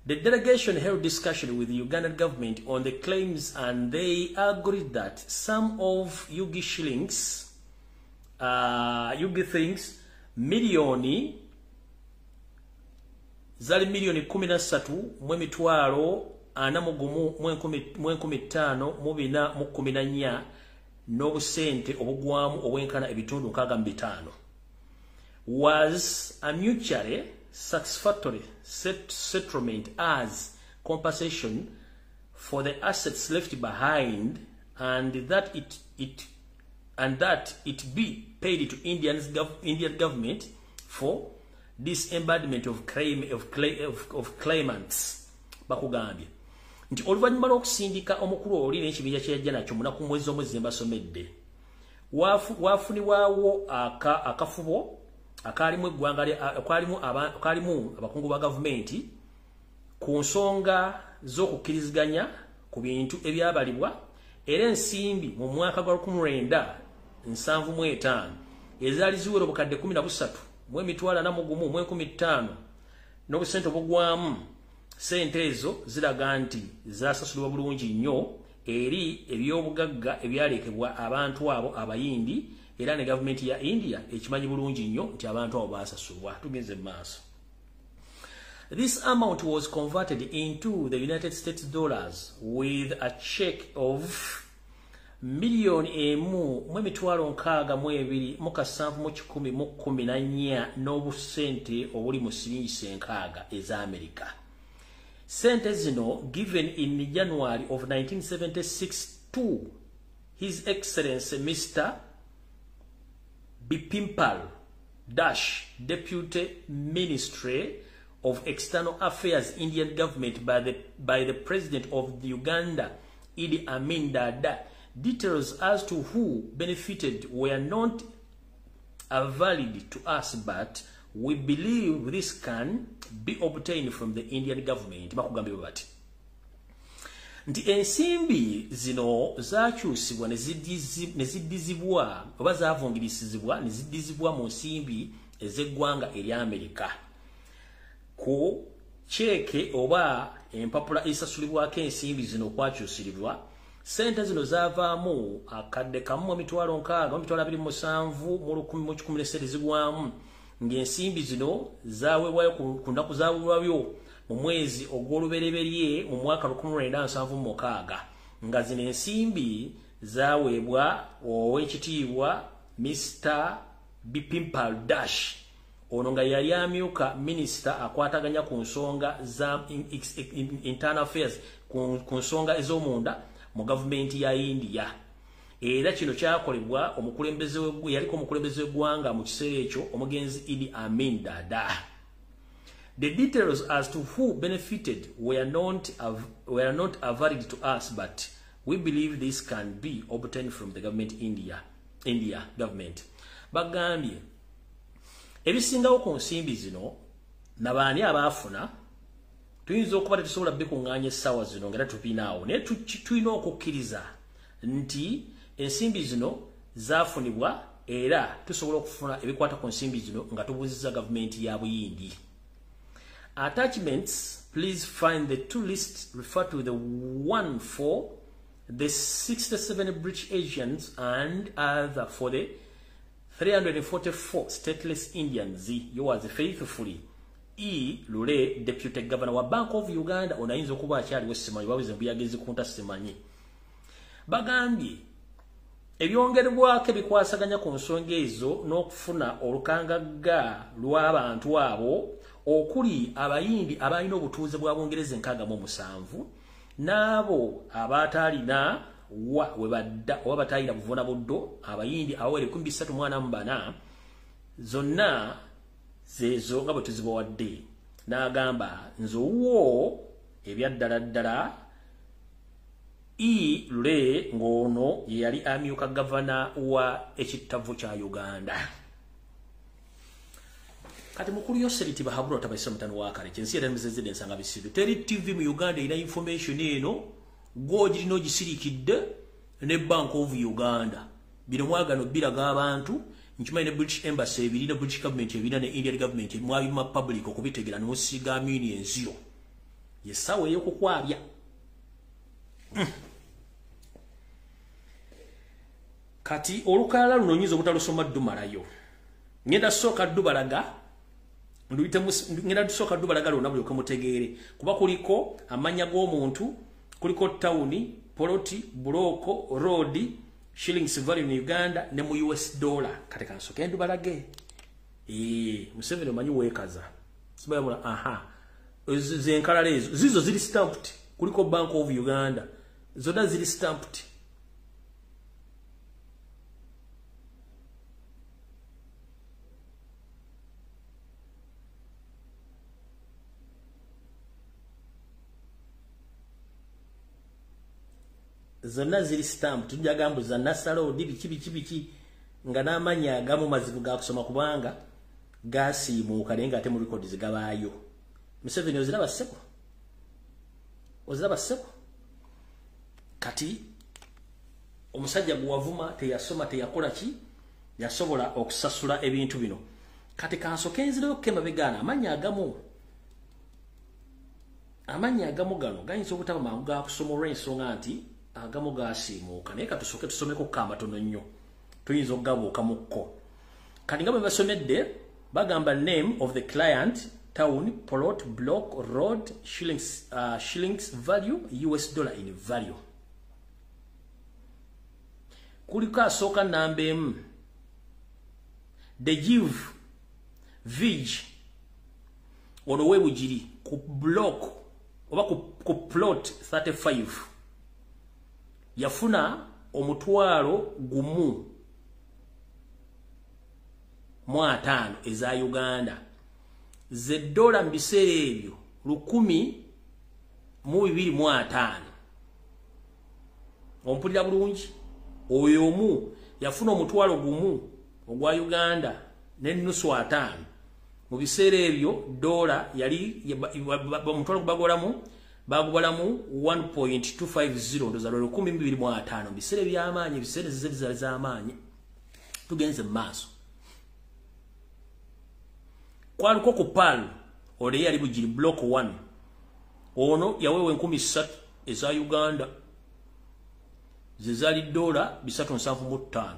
S1: The delegation held discussion with the Ugandan government on the claims, and they agreed that some of Yugi shillings, Yugi things, milioni zali milioni 13,415,414 n'obusente obugwamu obwenkana ebitundu 65 was a mutually satisfactory settlement as compensation for the assets left behind, and that it be paid to Indian government for disembodiment of claimants. bakugambye nti oluvannyuma lw'okusindika omukulu oli n'ekibinja kye yajja nakyo munaku mwezi omwezi mbasomedde waafunibwawo akafubo akalimu eggwanga kalimu abakungu ba gavumenti ku nsonga z'okukkiriziganya ku bintu ebyabalibwa era ensimbi mu mwaka gwa 1975 ezaali ziwera obukadde 13 mu emitwalo 41 mu 15 n'obusente obugwamu sente ezo ziraga nti zasasulibwa bulungi nnyo eri ebyobugagga ebyalekebwa abantu abo abayindi era ne gavumenti ya India ekimanyi bulungi nnyo nti abantu abo basasulwa. Tugenze maaso. This amount was converted into the United States dollars with a check of $1,622,114 n'obusente obuli mu siringi senkaaga eza America. Sente zino given in January of 1976 to His Excellency Mr. Bipimpal Dash, Deputy Ministry of External Affairs, Indian government by the President of the Uganda, Idi Amin Dada. Details as to who benefited were not valid to us, but we believe this can be obtained from the Indian government. Bakugambye bati nti ensimbi zino zakyusibwa nezidizibwa oba zavungirisizibwa nezidizibwa mu nsimbi ez'eggwanga eri Amerika ku cheke oba empapula esasulibwako ensimbi zino okwakyusiribwa. Sente zino zavaamu akadde kamu mu mitwalo 6,27 mu 2017 zigwamu ng'ensimbi zino zaweebwayo ku nnaku zaweebwayo mu mwezi ogw'olubereberye mu mwaka 1976 nga zino ensimbi zaweebwa ow'ekitiibwa Mr. Bipimpal Dash ono nga yali amyuka minisita akwataganya ku nsonga za internal affairs ku nsonga ez'omunda mu gavumenti ya India. Era kino kyakolebwa yaliko omukulembeze w'eggwanga mu kiseera ekyo omugenzi Idi Amin Dada. The details as to who benefited were not valid to us, but we believe this can be obtained from the government India government. Bagambye ebisingawo ku nsimbi zino nabaani abaafuna tuyinza okuba tetusobola bikuŋŋaanya essaawa zino ngera tupinaawo naye tulina okukkiriza nti ensimbi zino zaafunibwa era tusobola okufuna ebikwata ku nsimbi zino nga tubuuzizza gavumenti ya Buyindi. Attachments, please find the two lists. Refer to the one for the 67 British Asians and other for the 344 stateless Indians. Yours faithfully E. Lule, Deputy Governor wa Bank of Uganda. Onayinza okuba akyali wesimanyi bawize mbuyagezi kunta simanyi. Bagambye ebyongerebwako ebikwasaganya ku nsonga ezo n'okufuna olukangagga lw'abantu abo okuli abayindi abalina obutuuze bwa Bungereza 67 n'abo abataalina webadda oba bataalina buvuna buddo abayindi awere 384 zonna zezo nga bwe tuzibawadde. N'agamba nzowo ebyaddala E. Lule ng'ono ye yali amyuka gavana wa ekittavu kya Uganda. Kati mukulu Yoseriti Bahabura tabaisa mutano wakale kyensi era mzezede nsanga bisibe teri TV mu Uganda ina information eno goji no gisirikidde ne Bank of Uganda bino mwagano biraga abantu nkimanyi ne British Embassy ebiri ne British government ebiri ne Indian government mwabi ma public okubitegera no siga million zero yesawe yokukwabya. Kati olukala luno nyizo butalusoma dumalayo ngenda soka dubalaga ngenda soka dubalaga lona buli okemutegeere kuba kuliko amanya g'omuntu kuliko tawuni poloti buloko road shillings value in Uganda ne mu US dollar kati kansoke ndubalage Museveni omanyi wekaza sibayamula zenkala lezo zizo zili stamped kuliko Bank of Uganda zona zili stamped. zonna ziri stamp tujja gambo za nasalo biki nga n'amanya agamu mazibu ga kusoma kubanga gasiimuuka naye ng'ate mu records gabaayo. Museveni oziraba ssebo kati omusajja guwavuma teyasoma teyakola ki yasobola okusasula ebintu bino. Kati kansoke nzireyo kemabegana amanya agamu gano gayinza obutaba mangu ga kusoma olw'ensonga nti agamu gasiimuuka naye katusooke tusomeko kambatono nnyo tuyinza okugabuukamukko. Kati nga bwe basomedde bagamba name of the client, town, plot, block, road, shillings value, US dollar in value. Kuliko asooka namba emu the give vig ono webugiri ku block oba ku plot 35 yafuna omutwalo gumu mu 5 eza Uganda ze dola mbiseera ebyo 1,250. Ompulira bulungi oyo omu yafuna omutwalo gumu ogwa Uganda n'ennusu 5 mu biseera ebyo dola yali omutwalo bagubalamu 1.250 ndoza 1,250 biseera eby'amaanyi biseera zizali z'amaanyi. Tugenze mu maaso kwaliko ku PAL ole yali bugiri block 1 ono yawewe 3,000 eza Uganda zizali dola 375.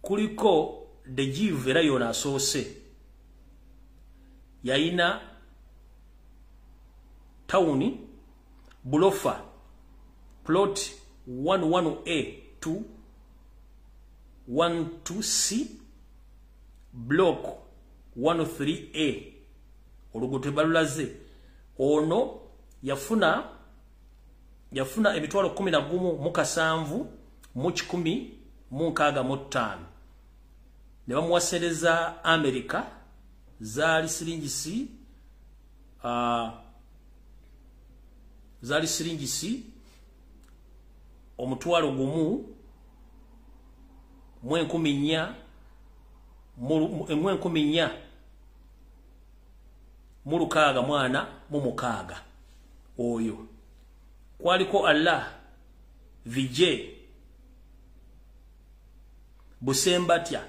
S1: Kuliko the give era yona asoose yayina town Bulofa plot 11A to 12C block 103A olugote balulaze ono yafuna emitwalo 11,700 mu 1,165 ne bamuwasereza America zali siringisi omutwalo gumu mu 1,400 mu 646 oyo kwaliko Allah Vijay Busembatya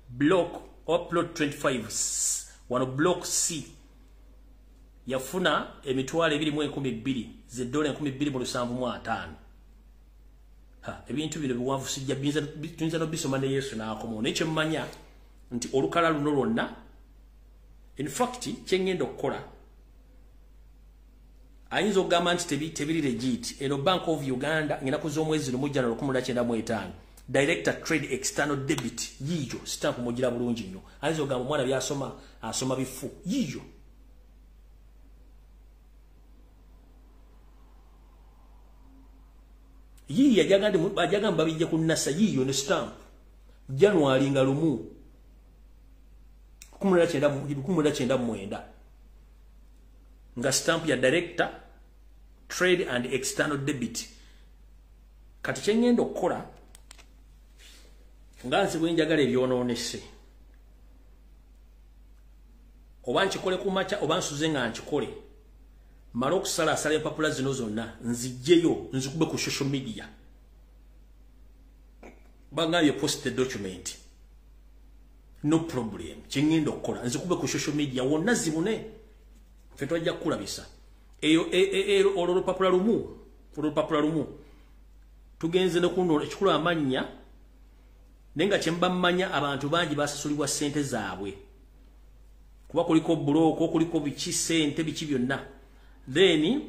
S1: block or plot 25 wano block C yafuna emitwalo 2,200 ze dola 2,750. Ebintu bino biwanvu sijja tuyinza nobisoma ne Yesu n'akomawo naye kyemmanya nti olukala luno lwonna in fact kyengenda okukola ayinza okugamba nti tebiri legit. Eno Bank of Uganda ennaku z'omwezi 1/1995 Director Trade External Debit yiyo stamp mugira bulungi nnyo. Ayinza okugamba omwana byasoma asoma bifu yiyo. Yiyo yajagamba babijja ku nasa yiyo ne stamp January nga 1999 nga stamp ya Director Trade and External Debit. Kati kyengenda okukola nga nsi bwe njagala ebyonoonese oba nkikole ku makya oba nsuze nga nkikole mala okusalaasala empapula zino zonna nzijjeyo nzikube ku social media bangambye post the document no problem. Kyengenda okukola nzikube ku social media wonna zibune ffe twajja kukulabisa eyo olupapula lumu tugenze ne kuno ekikulu amannya nenga kyemba mmanya abantu bangi basasulibwa ssente zaabwe kuba kuliko buloko kuliko biki ssente biki byonna then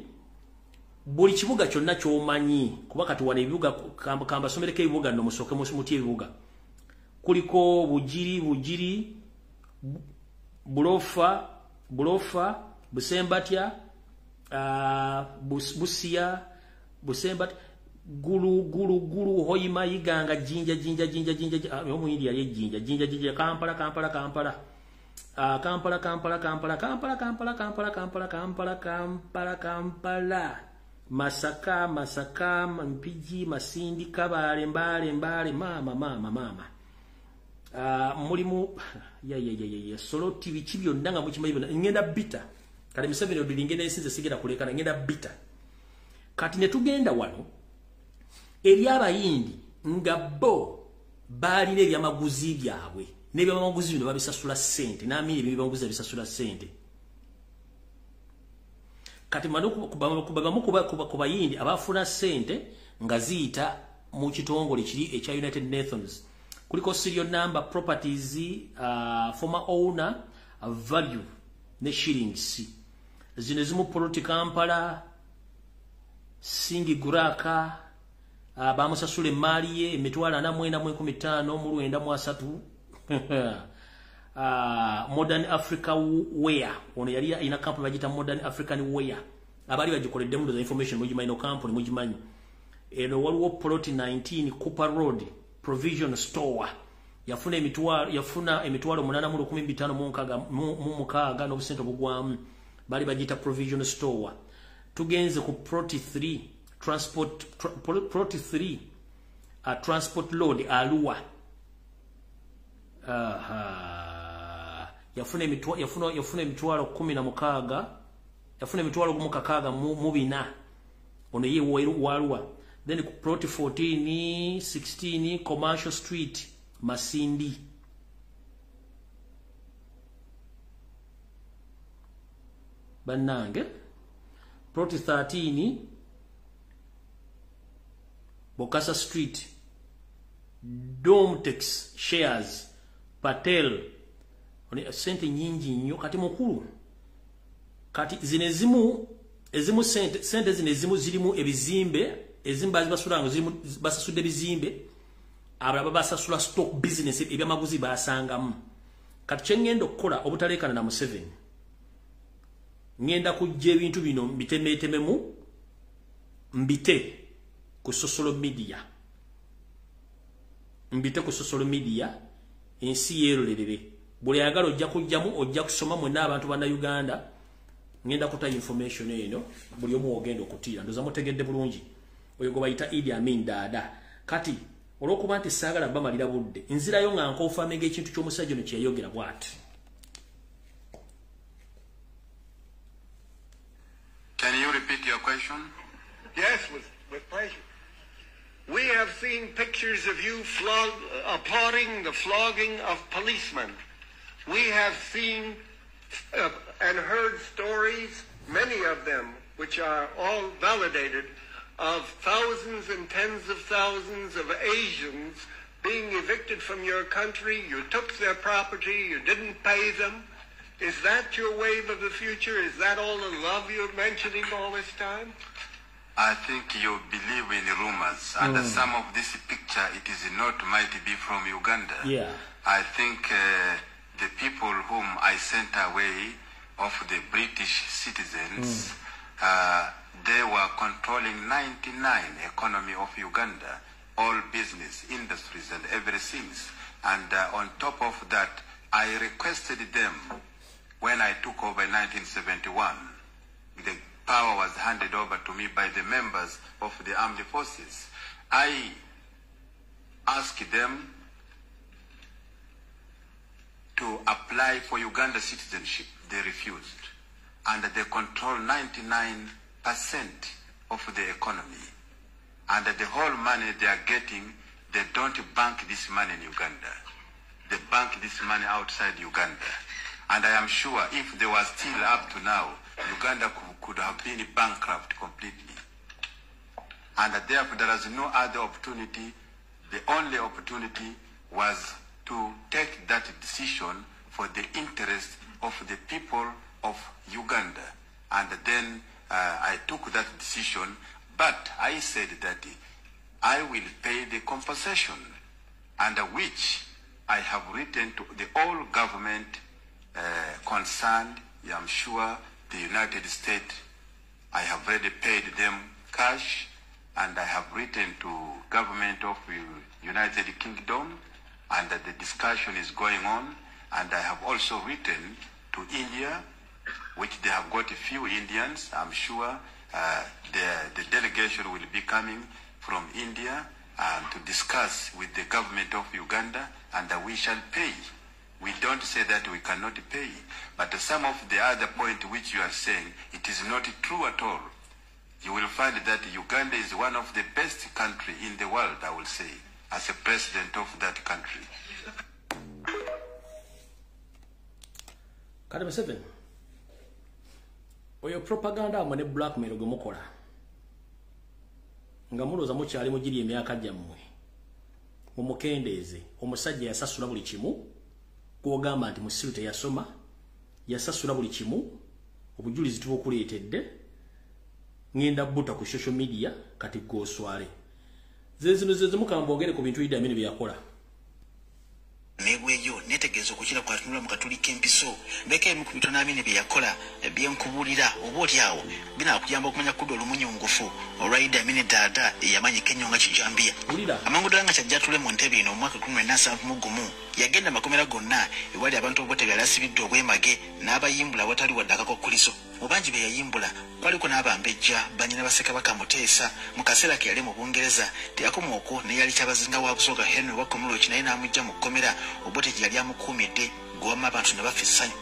S1: buli kibuga kyonna ky'omanyi kuba kati wana ebibuga kamba somereko ebibuga nno musooke muti ebibuga kuliko bugiri bulofa Busembatya Busia Busembatya gulu Hoima Iganga jinja omuyindi yali jinja Kampala Kampala Masaka Mpigi Masindi Kabale Mbale mama mulimu Solo TV kibyo ndanga mu kimayibo ngenda bita kale Museveni odilingenda esinze sigera kulekana ngenda bita kati ne tugenda wano eri abayindi nga bo bali ebyamaguzi byabwe n'ebyamaguzi bino babisasula sente n'amiri ebyamaguzi babisasula sente kati manuku kubayindi abafuna sente nga ziyita mu kitongole kiri ekya United Nations kuliko serial number properties former owner value ne shillings zino zimu Poloti Kampala Singi Guraka bamusasula emali ye emitwalo 415 mu 933 Modern Africa Wear ono yali ina company bagita Modern African Wear abali bagikoledde mu information mujimanyi company mujimanyi eno waliwo Poloti 19 Cooper Road Provision Store yafuna emitwalo 815 n'obusente obugwamu bali bagita Provision Store tugenze ku Proti 3 Proti 3 transport load Alua yafuna emitwalo 16 yafuna emitwalo 16 mu bina ono ye walua then ku Proti 14 16 Commercial Street Masindi banange Proti 13 Bokassa Street Domtex Shares Patel oni sente nyingi nnyo kati mukulu kati ezimu sente zinezimu zirimu ebizimbe ezimbazi basulanga zirimu basasudde bizimbe abalaba basasula stock business ebyamaguzi basangamu kati kyengendo okukola obutalekana na Museveni ngenda kujja ebintu bino mbitemetememu mbite ku social media ensi yerolerere buli yagala ojja kujjamu ojja kusoma mwenna abantu bana Uganda ngenda kuta information eno buli omu ogenda okutira ndoza mutegedde bulungi oyo go bayita Idi Amin Dada kati olwokuba nti saagala bamalira budde nzirayo nga nkoofamenge ekintu ky'omusajja ono kyeyogera bw'ati.
S10: Can you repeat your question?
S3: Yes, with pleasure. We have seen pictures of you applauding the flogging of policemen. We have seen and heard stories, many of them, which are all validated, of thousands and tens of thousands of Asians being evicted from your country. You took their property, you didn't pay them. Is that your wave of the future? Is that all the love you're mentioning all this time?
S10: I think you believe in rumors, and some of this picture, it is not might be from Uganda.
S1: Yeah.
S10: I think the people whom I sent away of the British citizens, they were controlling 99 economy of Uganda, all business, industries, and everything. And on top of that, I requested them, when I took over in 1971, the power was handed over to me by the members of the armed forces. I asked them to apply for Uganda citizenship. They refused. And they control 99% of the economy. And the whole money they are getting, they don't bank this money in Uganda. They bank this money outside Uganda. And I am sure if they were still up to now, Uganda could have been bankrupt completely. And therefore there is no other opportunity. The only opportunity was to take that decision for the interest of the people of Uganda. And then I took that decision, but I said that I will pay the compensation, and which I have written to the all government concerned. I'm sure the United States, I have already paid them cash, and I have written to government of United Kingdom, and the discussion is going on, And I have also written to India, which they have got a few Indians. I'm sure the delegation will be coming from India to discuss with the government of Uganda, and we shall pay. We don't say that we cannot pay, but some of the other point which you are saying, it is not true at all. You will find that Uganda is one of the best country in the world, I will say, as a president of that country.
S1: Kadame 7. Oyo propaganda amane blackmail gumukola. Nga muloza mukyali mugiri emyaka gyammwe. Mumukendeze, omusajja yasasula buli kimu, kwogamba nti musiru teyasoma, yasasula buli kimu, obujulizi tubukuleetedde, ngenda buta ku social media kati goswale. Zezino mukambogere ku bintu Idi Amin byakola.
S11: Negweyo netegezo kukira kwa tunula mukatuli kempiso mbeke mu kubito Amin byakola byenkubulira obotyawo bina kuyamba okumanya kudo lumunyungufu Idi Amin dada yamanyi kenyonga kijambia amangudanga kyajjatule mu ntebe ino mwaka 2007 yagenda makomera gonna ewali abantu obote byalasibidde obwemage n'abayimbula watali wadaka ko kuliso obanji be yayimbula kwaliko n'abambejja banyina baseka bakamuteesa mu kaseera ke yali mu Bungereza teyakoma okwo ne yali kyabazinga wa busoga Henry Wakomulo kinayi n'amujja mu komera obote yali amukuumidde gwama abantu ne bafissanyo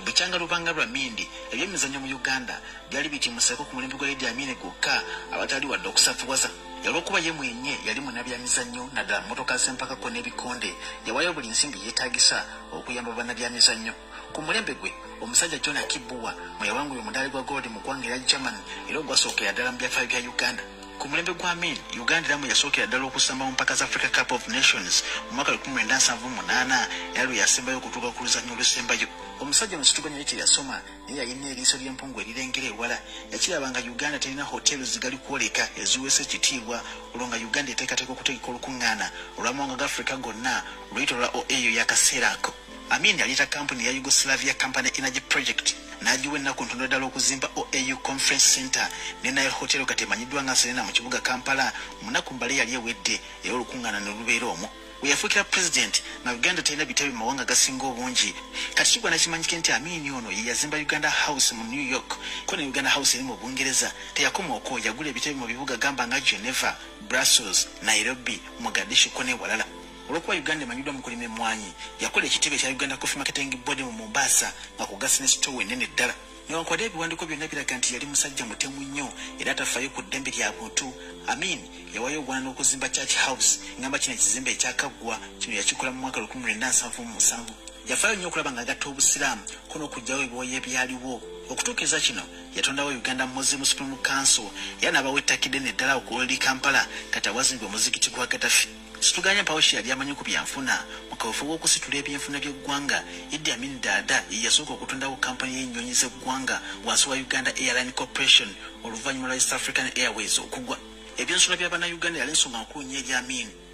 S11: Bichanga lubanga lwa mindi ebyemizannyo mu Uganda byali bitimuseko ku mulembe gwa Idi Amin gokka abatali wadde okusafuwaza yalokuba ye mwenye yali munabyamizannyo naddala motoka z'empaka ko n'ebikonde yawayo buli nsimbi yeetaagisa okuyamba bannabyamizannyo ku mulembe gwe omusajja John Akibuwa mwe yawanguye omuddaali gwa gold mu ggwanga erya German era ogwasookera ddala mu byafaayo bya Uganda ku mulembe gwa Amin Uganda eramu yasookera ddala okusamba mu mpaka za Africa Cup of Nations mu mwaka 1978 era lwe yasembayo okutuuka ku luzannyo olusembayo omusajja musituganya ekiri yasoma naye yalina eriiso ly'empungu erirengera ewala yakirabanga Uganda terina hotelu zigali kwoleka eziweesa ekitiibwa olwo nga Uganda eteekateeka okutegeka olukuŋŋaana olw'amawanga ga Africa gonna luyito lwa OAU y'akaseera ako Amin yaleeta kampuni ya Yugoslavia Company Energy Project n'agiwa ennaku ntono ddala okuzimba OAU Conference Center ne nayo hotelu kati emanyiddwa nga Serena mu kibuga Kampala mu nnaku mbale yali ewedde era olukuŋŋaana ne lubeera omwo Uyafuukira president na Uganda terina bitebe mu mawanga gasinga obungi kati kigwa nakimanyike nti Amin ono ye yazimba Uganda House mu New York ko ne Uganda House eri mu Bungereza teyakoma okwo yagula ebitebe mu bibuga gamba nga Geneva, Brussels, Nairobi, Mogadishu ko ne walala olwokuba Uganda emanyiddwa mu kulima emmwanyi yakola ekitebe kya Uganda Coffee Marketing Board mu Mombasa nga kugasa ne store ennene ddala newankwadde ebiwandiiko byonna biraga nti yali musajja mutemu nnyo era atafaayo ku ddembe lya buntu Amin yawayo ogwana n'okuzimba Church House ngamba kino ekizimbe ekyakaggwa kino yakikola mu mwaka 1977 yafaayo nnyo okulaba ng'agatta obusiraamu ko n'okugyawo ebiwoye ebyaliwo okutuukiriza kino yatondawo Uganda Muslim Supreme Council era n'abawa ettakidde neddala okuwoli Kampala kati awazimbwa omuzikiti gwa Gaddafi situganya Pawoshi yali amanyi ku byanfuna mu kaweefube w'okusitula ebyenfuna by'eggwanga Idi Amin dada yasooka okutondawo kampani y'ennyonyi z'eggwanga wansi wa Uganda Airline Corporation oluvannyuma lwa East African Airways okugwa ebyensula by'Abannayuganda yali ensonga nkulu nnyo eri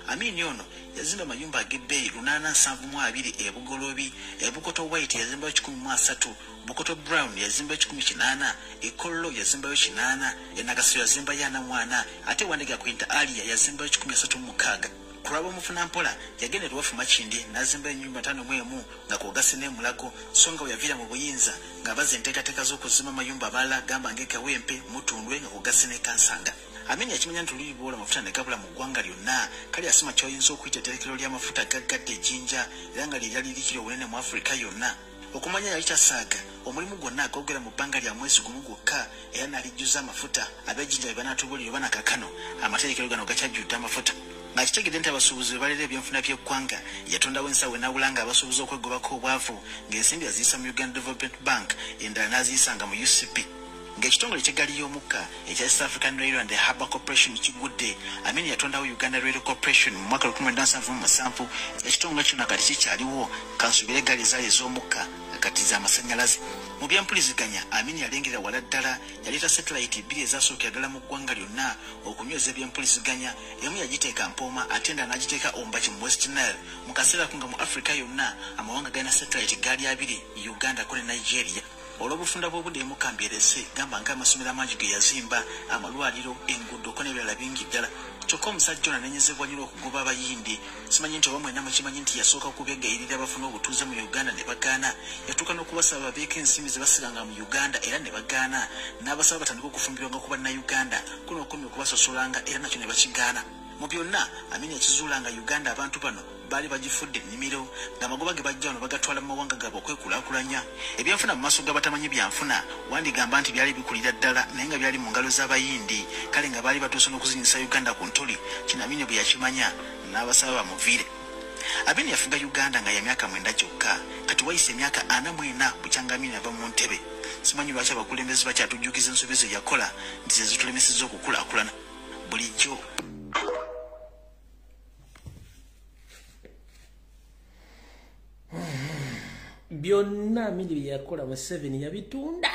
S11: Amin ono yazimba amayumba ag'ebbeeyi 872 e Bugolobi Bukoto White yazimbayo 103 Bukoto Brown yazimbayo 18 Kololo yazimbayo 8 Nagaso yazimbayo 4 ate Wandega Quinta Alia yazimbayo 36 Kuraba mufuna mpola yagenda tuwafu Makindi nazimba ennyumba 5 mwemu nga kwogase ne Mulago songa yavira mu buyinza nga baze enteekateeka z'okuzimba mayumba abala gamba ng'ekawempe Mutundwe nga kwogase ne Kansanga Amin yakimanya nti oluyi bwola amafuta ne gabula mu ggwanga lyonna kali asima kyoyinza okuyita etterekero ly'amafuta gaggadde ejjinja era nga lyali likiri obunene mu Afrika yonna okumanya yali tasaaga omulimu gwonna agogera mu bbanga lya mwezi gumu gwokka era n'alijjuza amafuta ab'ejjinja bye banaatubulira oba nakakano amaterekero gano gakyajjudde amafuta nga kitegedde nti abasuubuzi bwe balera ebyenfuna by'eggwanga yatondawo ensawo enawulanga abasuubuzi okwegobako obwavu ng'ensimbi aziyisa mu Uganda Development Bank endala n'aziyisanga mu UCP ng'ekitongole ky'eggaali y'omukka ekya East African Rail and Harbour Corporation kigudde Amin yatondawo Uganda Rail Corporation mu mwaka 1977 ekitongole kino kati kikyaliwo kansubira eggaali ezaali ez'omukka kati z'amasannyalaze mu byempuliziganya Amin yalengerera wala ddala yaleeta satellite 2 ezasookera ddala mu ggwanga lyonna okunyweza ebyempuliziganya emu yagiteeka Mpooma ate endala n'agiteeka Ombaki mu West Nile mu kaseera ako nga mu Afrika yonna amawanga galina satellite gaali 2 Uganda ko ne Nigeria olw'obufunda bw'obudde mukambirese gamba ng'amasomero amangi ge yazimba amalwaliro enguudo ko n'ebirala bingi ddala kyokka omusajja ono anenyezebwa nnyo okugoba abayindi simanyi nti oba mwenna mukimanyi nti yasooka kubegayirira abafuna obutuuze mu Uganda ne bagaana yatuuka n'okubasaba babeeko ensimbi ze basiranga mu Uganda era ne bagaana n'abasaba batandika okufumbirwanga ku bannayuganda kuno okumye okubasosolanga era nakyo ne bakigaana mu byonna Amin yakizuula nga Uganda abantu bano baali bagifudde ennimiro ng'amagoba ge bajja wano bagatwala mu mawanga gaabwe okwekulaakulanya ebyanfuna mu maaso g'abatamanyi byanfuna wandigamba nti byali bikulira ddala naye nga byali mu ngalo z'abayindi kale nga baali batuuse n'okuzinyisa Uganda ku ntuli kino Amin bwe yakimanya n'abasaba bamuviire. Amin yafuga Uganda nga ya myaka 9 kyokka kati wayise emyaka 44 bukyanga Amin ava mu ntebe simanyi lwaki abakulembeze bakyatujjukiza ensobi ze yakola nti ze zitulemesezza okukulaakulana bulijjo.
S1: Byonna Amin bye yakola mu 7 yabitunda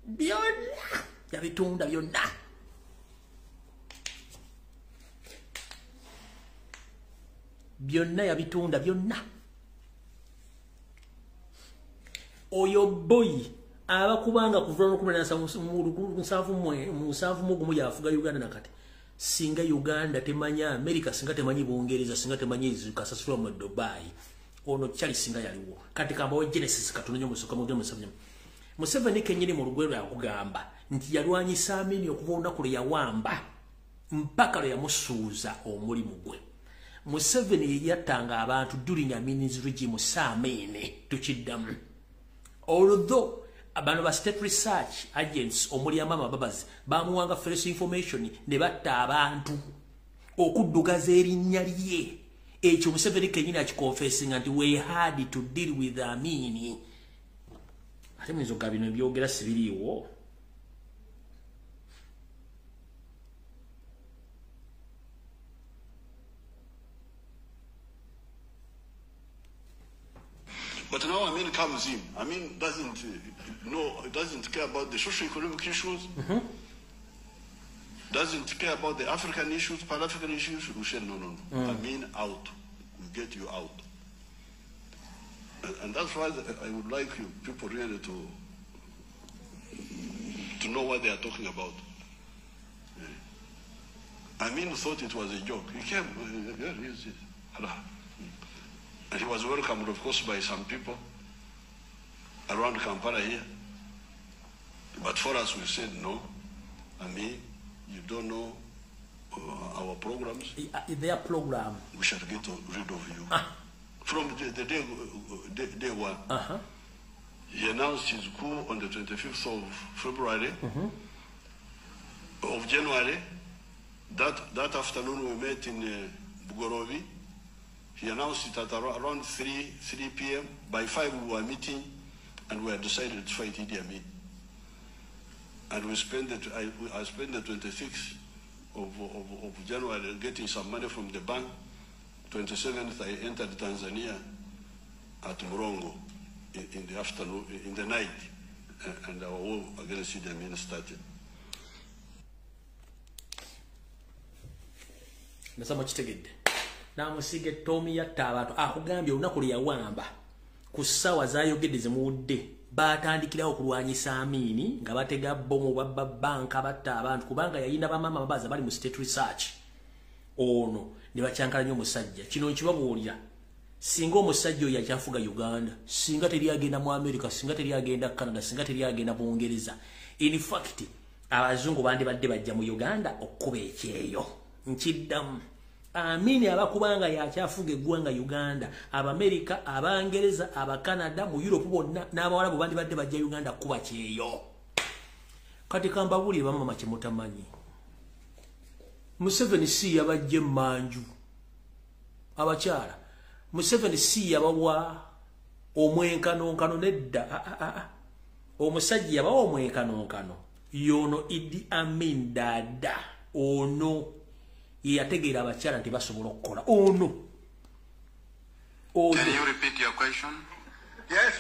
S1: byonna yabitunda byonna. Oyo boy abakubanga kuva mu 1971 yafuga Uganda nakati singa Uganda temanya America singa temanyi Bungereza singa temanyi zikasasula mu Dubai ono chali singa yaliwo kati kamba we Genesis katunyo musoka mu 1970 Museveni kenyini mu lugwero yakugamba nti yalwanyisa Amin okuva olunaku lwe yawamba mpaka lwe yamusuuza omulimu gwe. Museveni yattanga abantu during Amin's regime Samene tukiddamu. Although abano ba state research agents omuli amama babazi bamuwanga false information ne batta abantu okuddugaza erinnya lye ekyo Museveni kenyini akikonfessinga nti we had to deal with Amin. Ate mwizo gabino byogera sibiriwo.
S12: But now Amin comes in. Amin doesn't doesn't care about the socio-economic issues, doesn't care about the African issues, Pan-African issues. We said no. Amin out. We get you out. And that's why I would like you people really to know what they are talking about. Amin thought it was a joke. He came, and he was welcomed, of course, by some people around Kampala here. But for us, we said, no, Amin, you don't know our programs.
S1: Their program.
S12: We shall get rid of you. From the day one. He announced his coup on the 25th of February. Of January. That afternoon we met in Bugorovi. He announced it at around 3 p.m. By 5 we were meeting and we had decided to fight Idi Amin. And I spent the 26th of January getting some money from the bank. 27th I entered Tanzania at Murongo in the afternoon, in the night, and our war against Idi Amin started.
S1: Nasama kitegedde namusige Tommy yatta abantu akugambye olunaku lye yawamba ku ssaawa zaayogedde zimuwudde baatandikirawo okulwanyisa Amin nga batega bomu babba banka batta abantu kubanga yayina bamama babaza bali mu state research ono ne bakyankala nnyo omusajja kino nkibabuulira singa omusajja oyo yakyafuga Uganda singa teri agenda mu America singa teri agenda Canada singa teri agenda Bungereza in fact abazungu bandibadde bajja mu Uganda okkuba ekyeyo nkiddamu Amin abakubanga yakyafuga eggwanga Uganda Abamerika Abangereza Abakanada mu Europe bonna n'abawalabu bandibadde bajja Uganda kuba kyeyo kati kambabulire bamama kyemutamanyi Museveni si yabajje manju abakyala Museveni si yabawa omwenkanonkano nedda omusajja yabawa omwenkanonkano yono Idi Amin dada ono yategeera abakyala nti basobola okukola ono.
S10: Can you repeat your question?
S3: Yes,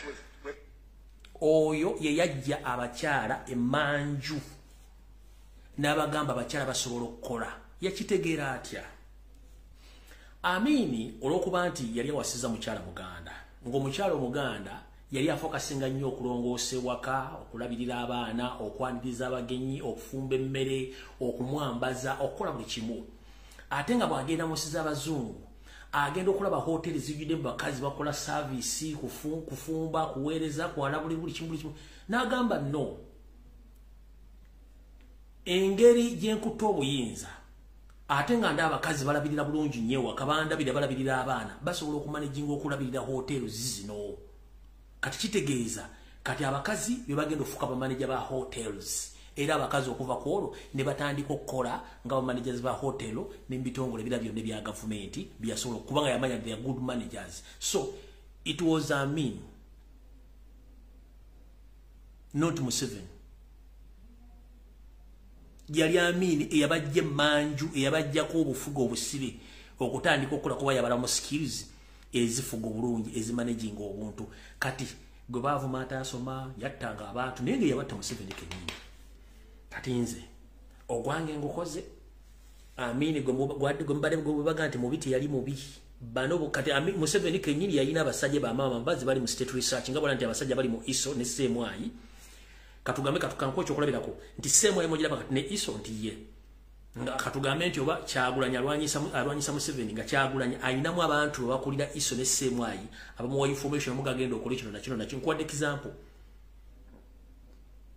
S1: oyo ye yajja abakyala emanju n'abagamba abakyala basobola okukola yakitegeera atya. Amin olw'okuba nti yali awasiza mukyala Muganda ng'omukyala Omuganda yali afokasinga nnyo okulongoosa ewaka, okulabirira abaana, okwaniriza abagenyi, okufumba emmere, okumwambaza, okukola buli kimu. Ate nga bw'agenda mu nsi z'abazungu, agenda okulaba hoteli zijjudde mu bakazi bakola saavisi, kufumba, kuweereza, kwalabula buli kimu. N'agamba no. Engeri gyenkutta obuyinza, ate nga ndaba abakazi balabirira bulungi nnyo ewaka, bandabira balabirira abaana, basobola okumanejinga okulabirira hoteli zino. Kati kitegeeza, kati abakazi be bagenda ofuuka bamaneja ba hotels. Era abakazi okuva ku olwo ne batandika okukola nga bamanagers ba hotelo n'ebitongole ebirala byonna bya gavumenti byasobola okuba nga yamanya they are good managers. So it was Amin, not Museveni. Yali Amin eyabajja manju, eyabajjako obufuga obusibe okutandika okukola kuba yabala mu skills ezifuga obulungi ezimanaging obuntu. Kati gwe baavuma ataasoma yattanga abantu naye nga yabatta Museveni kennyini. Kati nze ogwange ngukoze Amin gwe baga nti mubiti yali mubi bano kati Museveni kennyini yalina abasajja ba mama mbazi bali mu state research nga bwana nti abasajja bali mu ISO ne Semwayi katugambe katukanko kyokulabirako nti Semwayi mojira kati ne ISO nti ye nga katugambe nti oba Kyagulanyi alwanyisa Museveni nga Kyagulanyi ayinamu abantu abakulira ISO ne Semwayi abamuwa information mugagenda okola kino nakyo nkwadde example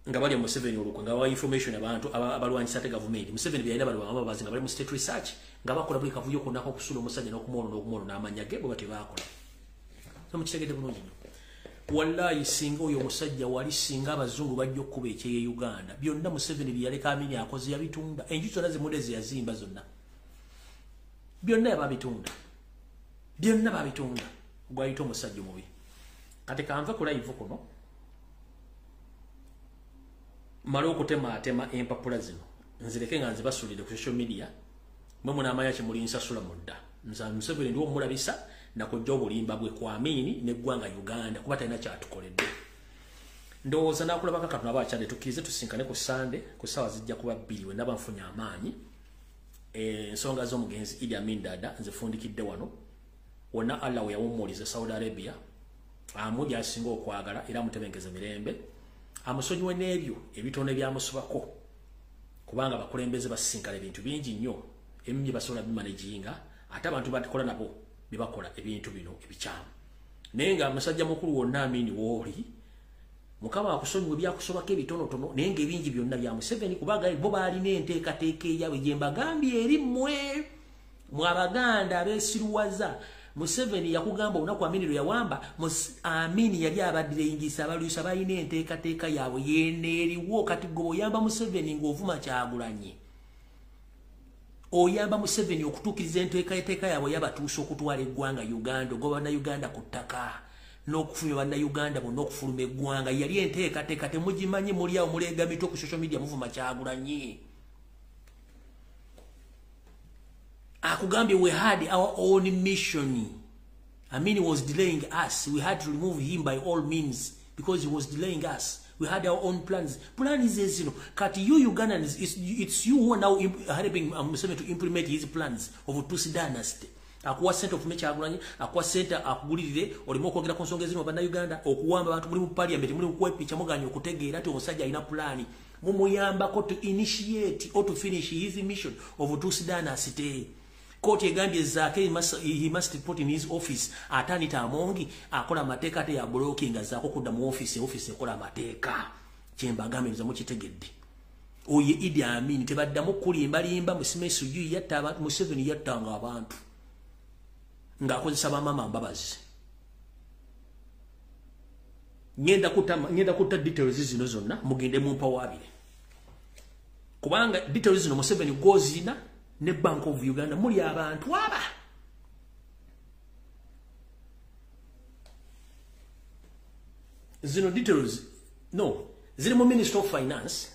S1: nga bali Museveni olukwe nga wa information abantu abalwanyisa te government Museveni byalina balwa abazi nga bali mu state research nga bakola buli kavuyo kunako kusula omusajja n'okumono n'amanya ge bo bati bakola. So mukitegedde bulungi wallahi singa oyo musajja wali singa abazungu bajja okuba ekye Uganda byonna Museveni byaleka Amin akoze yabitunda enju zonna zimudezi yazimba zonna byonna yababitunda gwayita omusajja mubi. Kati kanva ku live kuno malo okutema empapula zino nzireke nga nzibasulire ku social media mwe munamanya kimulinsa sula mudda nza Museveni ndiwo mulabisa nakujja obulimba bwe kwa Amin n'eggwanga Uganda kuba talina kyatukoledde. Ndowooza nakulabaka katuna abakyade tukize tusinkane ku Sunday ku ssaawa zijja kuba 2 we naba nfunye amaanyi ensonga z'omugenzi Idi Amin Dada nzifundikidde wano wonna Allah we yawummuliza Saudi Arabia amujja asinga okwagala era mutebengeze mirembe amusonyiwe n'ebyo ebitone byamusubako kubanga bakulembeze basinkala ebintu bingi nnyo ebimye basobola bimanaginga ate abantu batikola nabo bibakola ebintu bino ebikyamu naye nga musajja mukulu wonna Amin wooli Mukama akusonyiwe byakusobako ebitonotono naye nga ebingi byonna bya Museveni kubanga bo baalina enteekateeka eyabwe gye mbagambye eri mmwe Abaganda abeesiruwaza Museveni yakugamba unaku Amin lwe yawamba Amin yali abaddire yingisa abalwisa balina enteekateeka yaabwe yeneeriwo kati gwe oyamba Museveni ng'ovuma Kyagulanyi oyamba Museveni okutuukiriza enteekateeka yaabwe yabatuusa okutwala eggwanga Uganda ogoba Uganda ku ttaka n'okufumya bannayuganda bonna okufuluma eggwanga yali enteekateeka temugimanyi muli awo muleegamitwe ku social media muvuma Kyagulanyi. Akugambye we had our own mission. Amin was delaying us. We had to remove him by all means because he was delaying us. We had our own plans. Plan is, Kati you Ugandans, it's you who are now helping Museveni to implement his plans of Tutsi dynasty. Akuwa center of Kyagulanyi, akuwa center akugulirire, olimo kwogera ku nsonga ezino bannayuganda, okuwamba abantu muri mu parliament, muri mu kwepicha muganya okutegeera ati omusajja alina plani. Mumuyambako to initiate or to finish his mission of Tutsi dynasty. Koti egambye zaake he must put in his office atanita amongi akola mateeka ate ya blocking azaako kudda mu office ekola mateeka kyembagambe nza mukitegedde oye Idi Amin tebaddamu kulimbalimba Musimesu yu yatta abantu Museveni yattanga abantu ng'akozesa bamama mbabazi ngenda kutta details zino zonna mugende mu mpawabire kubanga details zino Museveni gozina ne Bank of Uganda muli abantu aba zino details no ziri mu Minister of Finance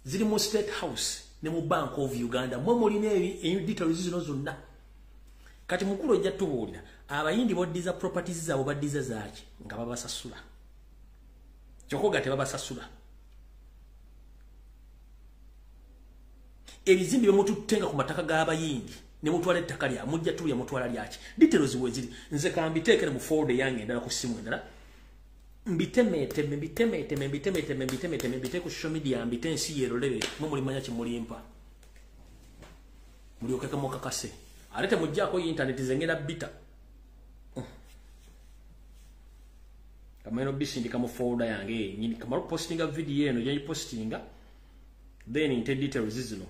S1: ziri mu State House ne mu Bank of Uganda mwe muli ne details zino zonna kati mukulu ojja tubuulira abayindi boddiza properties zaabo baddiza zaaki nga babasasula kyokoga tebabasasula ebizimbi byemututenga ku mataka g'abayindi ne mutwala ettaka lya mujja tulya mutwala lyaki details we ziri nze kambiteekere mu folder yange endala ku simu endala mbitemete ku social media mbite nsi yerolere mumuli manya kimulimpa muri okeka mokakase alete mujjako internet zengera bita kameno bisindika mu folder yange nyini kamaru postinga video eno yayi postinga then inte details zino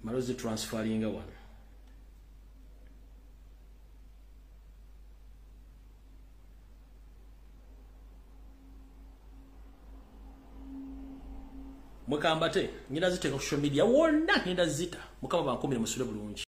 S1: marozi transferring one mwekambate nyina ziteka ku social media wonna nyina zita mukama bankomere musule bulungi